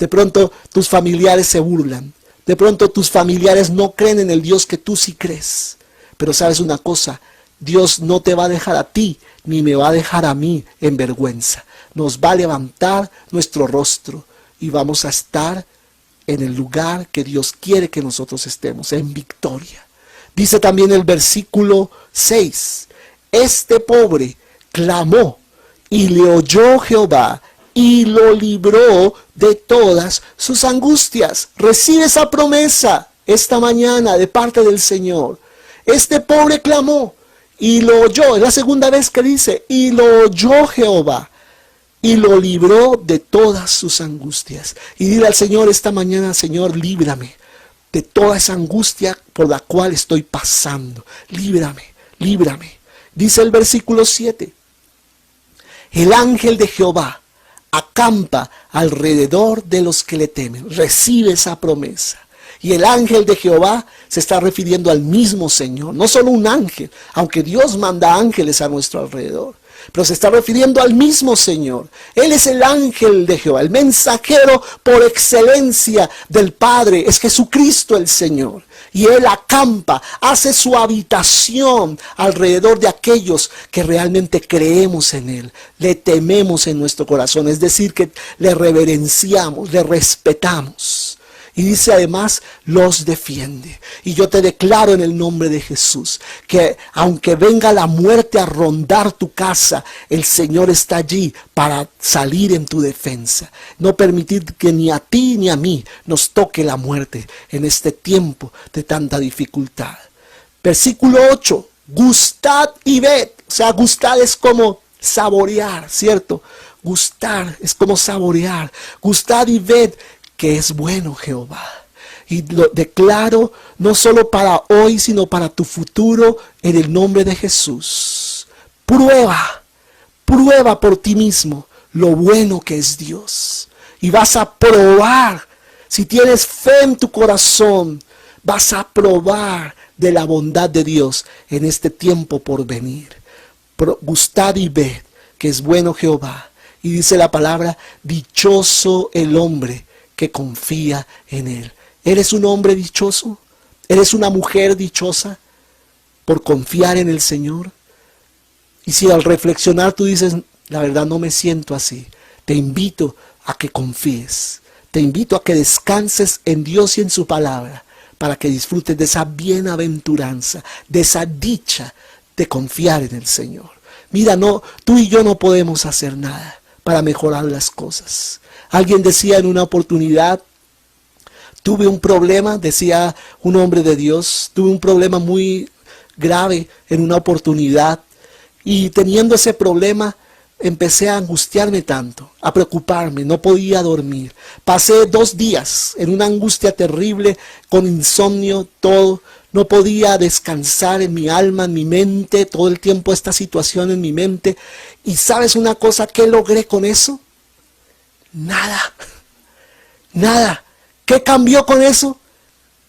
De pronto tus familiares se burlan. De pronto tus familiares no creen en el Dios que tú sí crees. Pero sabes una cosa, Dios no te va a dejar a ti, ni me va a dejar a mí en vergüenza. Nos va a levantar nuestro rostro y vamos a estar en el lugar que Dios quiere que nosotros estemos, en victoria. Dice también el versículo 6, este pobre clamó y le oyó Jehová y lo libró de todas sus angustias. Recibe esa promesa esta mañana de parte del Señor. Este pobre clamó y lo oyó. Es la segunda vez que dice: y lo oyó Jehová y lo libró de todas sus angustias. Y dile al Señor esta mañana: Señor, líbrame de toda esa angustia por la cual estoy pasando. Líbrame, líbrame. Dice el versículo 7. El ángel de Jehová acampa alrededor de los que le temen. Recibe esa promesa. Y el ángel de Jehová se está refiriendo al mismo Señor. No solo un ángel, aunque Dios manda ángeles a nuestro alrededor. Pero se está refiriendo al mismo Señor. Él es el ángel de Jehová, el mensajero por excelencia del Padre. Es Jesucristo el Señor. Y Él acampa, hace su habitación alrededor de aquellos que realmente creemos en Él. Le tememos en nuestro corazón, es decir, que le reverenciamos, le respetamos. Y dice además, los defiende. Y yo te declaro en el nombre de Jesús, que aunque venga la muerte a rondar tu casa, el Señor está allí para salir en tu defensa. No permitir que ni a ti ni a mí nos toque la muerte en este tiempo de tanta dificultad. Versículo 8, gustad y ved. O sea, gustad es como saborear, ¿cierto? Gustar es como saborear. Gustad y ved que es bueno Jehová. Y lo declaro no solo para hoy, sino para tu futuro, en el nombre de Jesús. Prueba por ti mismo lo bueno que es Dios. Y vas a probar, si tienes fe en tu corazón, vas a probar de la bondad de Dios en este tiempo por venir. Gustad y ved que es bueno Jehová. Y dice la palabra, dichoso el hombre que confía en Él. ¿Eres un hombre dichoso? ¿Eres una mujer dichosa por confiar en el Señor? Y si al reflexionar tú dices, la verdad no me siento así, te invito a que confíes. Te invito a que descanses en Dios y en su palabra, para que disfrutes de esa bienaventuranza, de esa dicha de confiar en el Señor. Mira, tú y yo no podemos hacer nada para mejorar las cosas. Alguien decía en una oportunidad, tuve un problema, decía un hombre de Dios, tuve un problema muy grave en una oportunidad, y teniendo ese problema empecé a angustiarme tanto, a preocuparme, no podía dormir. Pasé 2 días en una angustia terrible, con insomnio, todo. No podía descansar en mi alma, en mi mente, todo el tiempo esta situación en mi mente. ¿Y sabes una cosa? ¿Qué logré con eso? Nada. ¿Qué cambió con eso?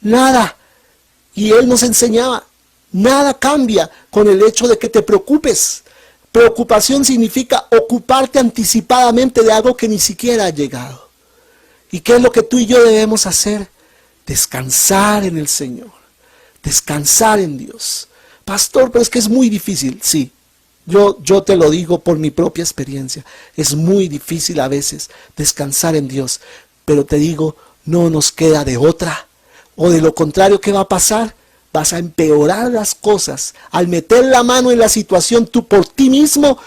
Nada. Y Él nos enseñaba, nada cambia con el hecho de que te preocupes. Preocupación significa ocuparte anticipadamente de algo que ni siquiera ha llegado. ¿Y qué es lo que tú y yo debemos hacer? Descansar en el Señor. Descansar en Dios. Pastor, pero es que es muy difícil. Sí, yo te lo digo por mi propia experiencia. Es muy difícil a veces descansar en Dios. Pero te digo, no nos queda de otra. O de lo contrario, ¿qué va a pasar? Vas a empeorar las cosas. Al meter la mano en la situación tú por ti mismo,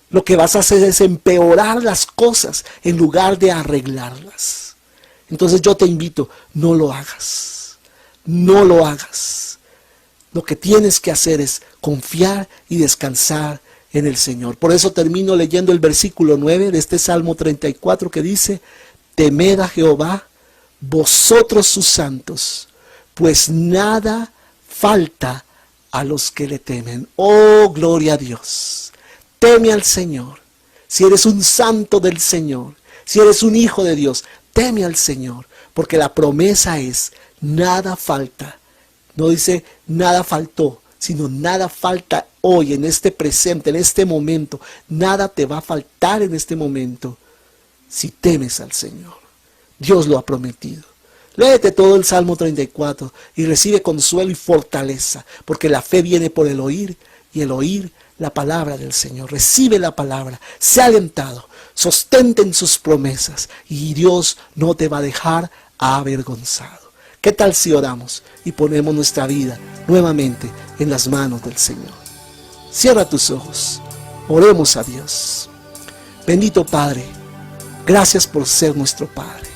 lo que vas a hacer es empeorar las cosas en lugar de arreglarlas. Entonces yo te invito, no lo hagas. No lo hagas. Lo que tienes que hacer es confiar y descansar en el Señor. Por eso termino leyendo el versículo 9 de este Salmo 34 que dice: temed a Jehová, vosotros sus santos, pues nada falta a los que le temen. Oh, gloria a Dios. Teme al Señor. Si eres un santo del Señor, si eres un hijo de Dios, teme al Señor, porque la promesa es: nada falta. No dice nada faltó, sino nada falta hoy, en este presente, en este momento. Nada te va a faltar en este momento si temes al Señor. Dios lo ha prometido. Léete todo el Salmo 34 y recibe consuelo y fortaleza, porque la fe viene por el oír, y el oír la palabra del Señor. Recibe la palabra, sé alentado, sostente en sus promesas, y Dios no te va a dejar avergonzado. ¿Qué tal si oramos y ponemos nuestra vida nuevamente en las manos del Señor? Cierra tus ojos, oremos a Dios. Bendito Padre, gracias por ser nuestro Padre.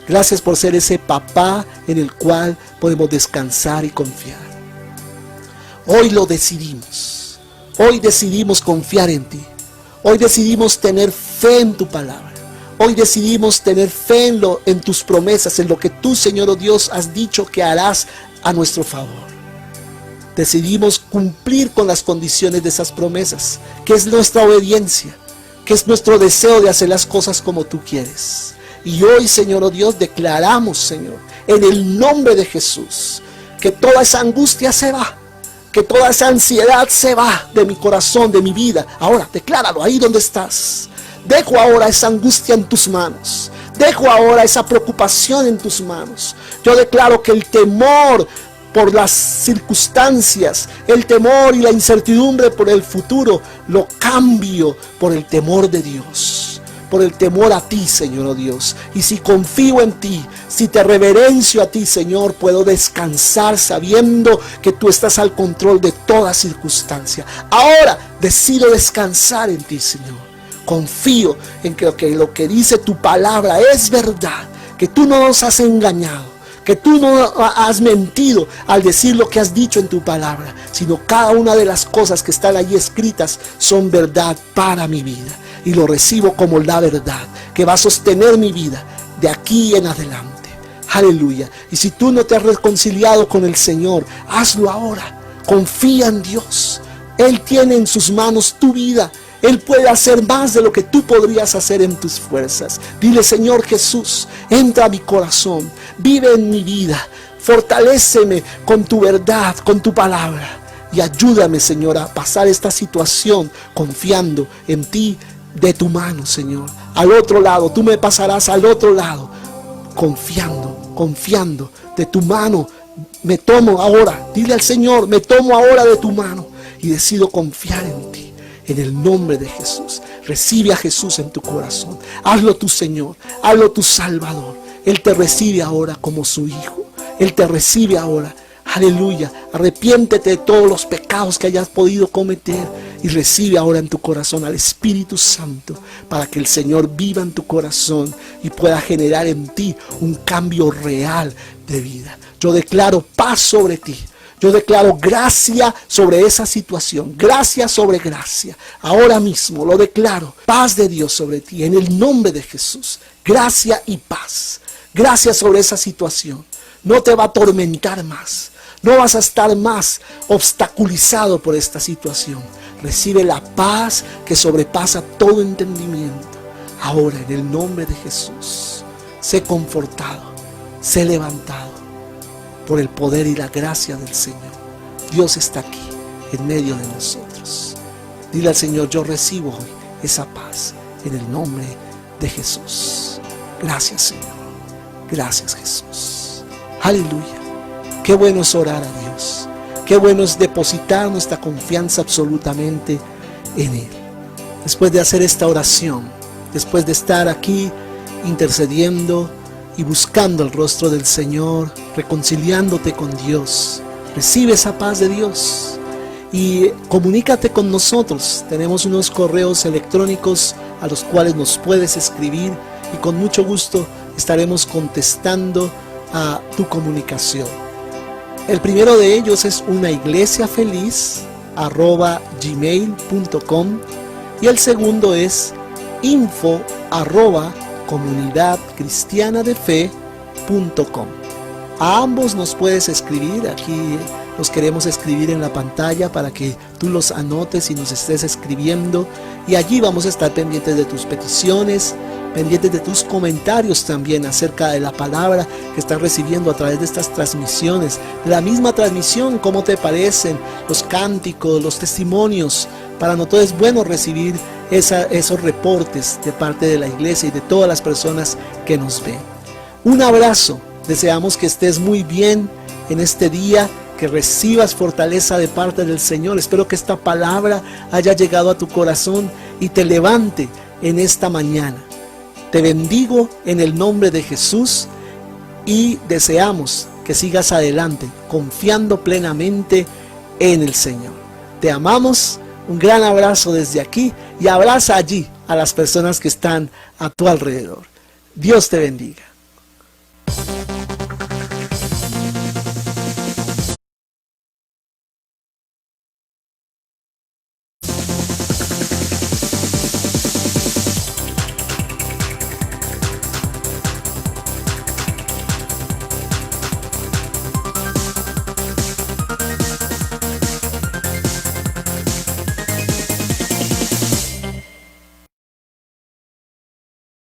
Gracias por ser ese papá en el cual podemos descansar y confiar. Hoy lo decidimos. Hoy decidimos confiar en ti. Hoy decidimos tener fe en tu palabra. Hoy decidimos tener fe en tus promesas, en lo que tú, Señor oh Dios, has dicho que harás a nuestro favor. Decidimos cumplir con las condiciones de esas promesas, que es nuestra obediencia, que es nuestro deseo de hacer las cosas como tú quieres. Y hoy, Señor oh Dios, declaramos, Señor, en el nombre de Jesús, que toda esa angustia se va, que toda esa ansiedad se va de mi corazón, de mi vida. Ahora, decláralo ahí donde estás. Dejo ahora esa angustia en tus manos. Dejo ahora esa preocupación en tus manos. Yo declaro que el temor por las circunstancias, el temor y la incertidumbre por el futuro, lo cambio por el temor de Dios. Por el temor a ti, Señor oh Dios. Y si confío en ti, si te reverencio a ti, Señor, puedo descansar sabiendo que tú estás al control de toda circunstancia. Ahora decido descansar en ti, Señor. Confío en que lo que dice tu palabra es verdad, que tú no nos has engañado, que tú no has mentido al decir lo que has dicho en tu palabra, sino cada una de las cosas que están allí escritas son verdad para mi vida. Y lo recibo como la verdad que va a sostener mi vida de aquí en adelante. Aleluya. Y si tú no te has reconciliado con el Señor, hazlo ahora. Confía en Dios. Él tiene en sus manos tu vida. Él puede hacer más de lo que tú podrías hacer en tus fuerzas. Dile: Señor Jesús, entra a mi corazón, vive en mi vida, fortaléceme con tu verdad, con tu palabra. Y ayúdame, Señor, a pasar esta situación confiando en ti, de tu mano, Señor. Al otro lado, tú me pasarás al otro lado, confiando de tu mano. Me tomo ahora, dile al Señor, me tomo ahora de tu mano y decido confiar en ti. En el nombre de Jesús, recibe a Jesús en tu corazón. Hazlo tu Señor, hazlo tu Salvador. Él te recibe ahora como su Hijo. Él te recibe ahora. Aleluya. Arrepiéntete de todos los pecados que hayas podido cometer y recibe ahora en tu corazón al Espíritu Santo para que el Señor viva en tu corazón y pueda generar en ti un cambio real de vida. Yo declaro paz sobre ti. Yo declaro gracia sobre esa situación, gracia sobre gracia. Ahora mismo lo declaro, paz de Dios sobre ti, en el nombre de Jesús. Gracia y paz, gracia sobre esa situación. No te va a atormentar más, no vas a estar más obstaculizado por esta situación. Recibe la paz que sobrepasa todo entendimiento. Ahora, en el nombre de Jesús, sé confortado, sé levantado por el poder y la gracia del Señor. Dios está aquí, en medio de nosotros. Dile al Señor: yo recibo hoy esa paz, en el nombre de Jesús. Gracias, Señor. Gracias, Jesús. Aleluya. Qué bueno es orar a Dios. Qué bueno es depositar nuestra confianza absolutamente en Él. Después de hacer esta oración, después de estar aquí intercediendo y buscando el rostro del Señor, reconciliándote con Dios, recibe esa paz de Dios y comunícate con nosotros. Tenemos unos correos electrónicos a los cuales nos puedes escribir y con mucho gusto estaremos contestando a tu comunicación. El primero de ellos es unaiglesiafeliz@gmail.com y el segundo es info@comunidadcristianadefe.com. A ambos nos puedes escribir, aquí los queremos escribir en la pantalla para que tú los anotes y nos estés escribiendo, y allí vamos a estar pendientes de tus peticiones, pendientes de tus comentarios también acerca de la palabra que estás recibiendo a través de estas transmisiones, de la misma transmisión, cómo te parecen los cánticos, los testimonios. Para nosotros es bueno recibir esos reportes de parte de la iglesia y de todas las personas que nos ven. Un abrazo, deseamos que estés muy bien en este día, que recibas fortaleza de parte del Señor. Espero que esta palabra haya llegado a tu corazón y te levante en esta mañana. Te bendigo en el nombre de Jesús y deseamos que sigas adelante confiando plenamente en el Señor. Te amamos, un gran abrazo desde aquí y abraza allí a las personas que están a tu alrededor. Dios te bendiga.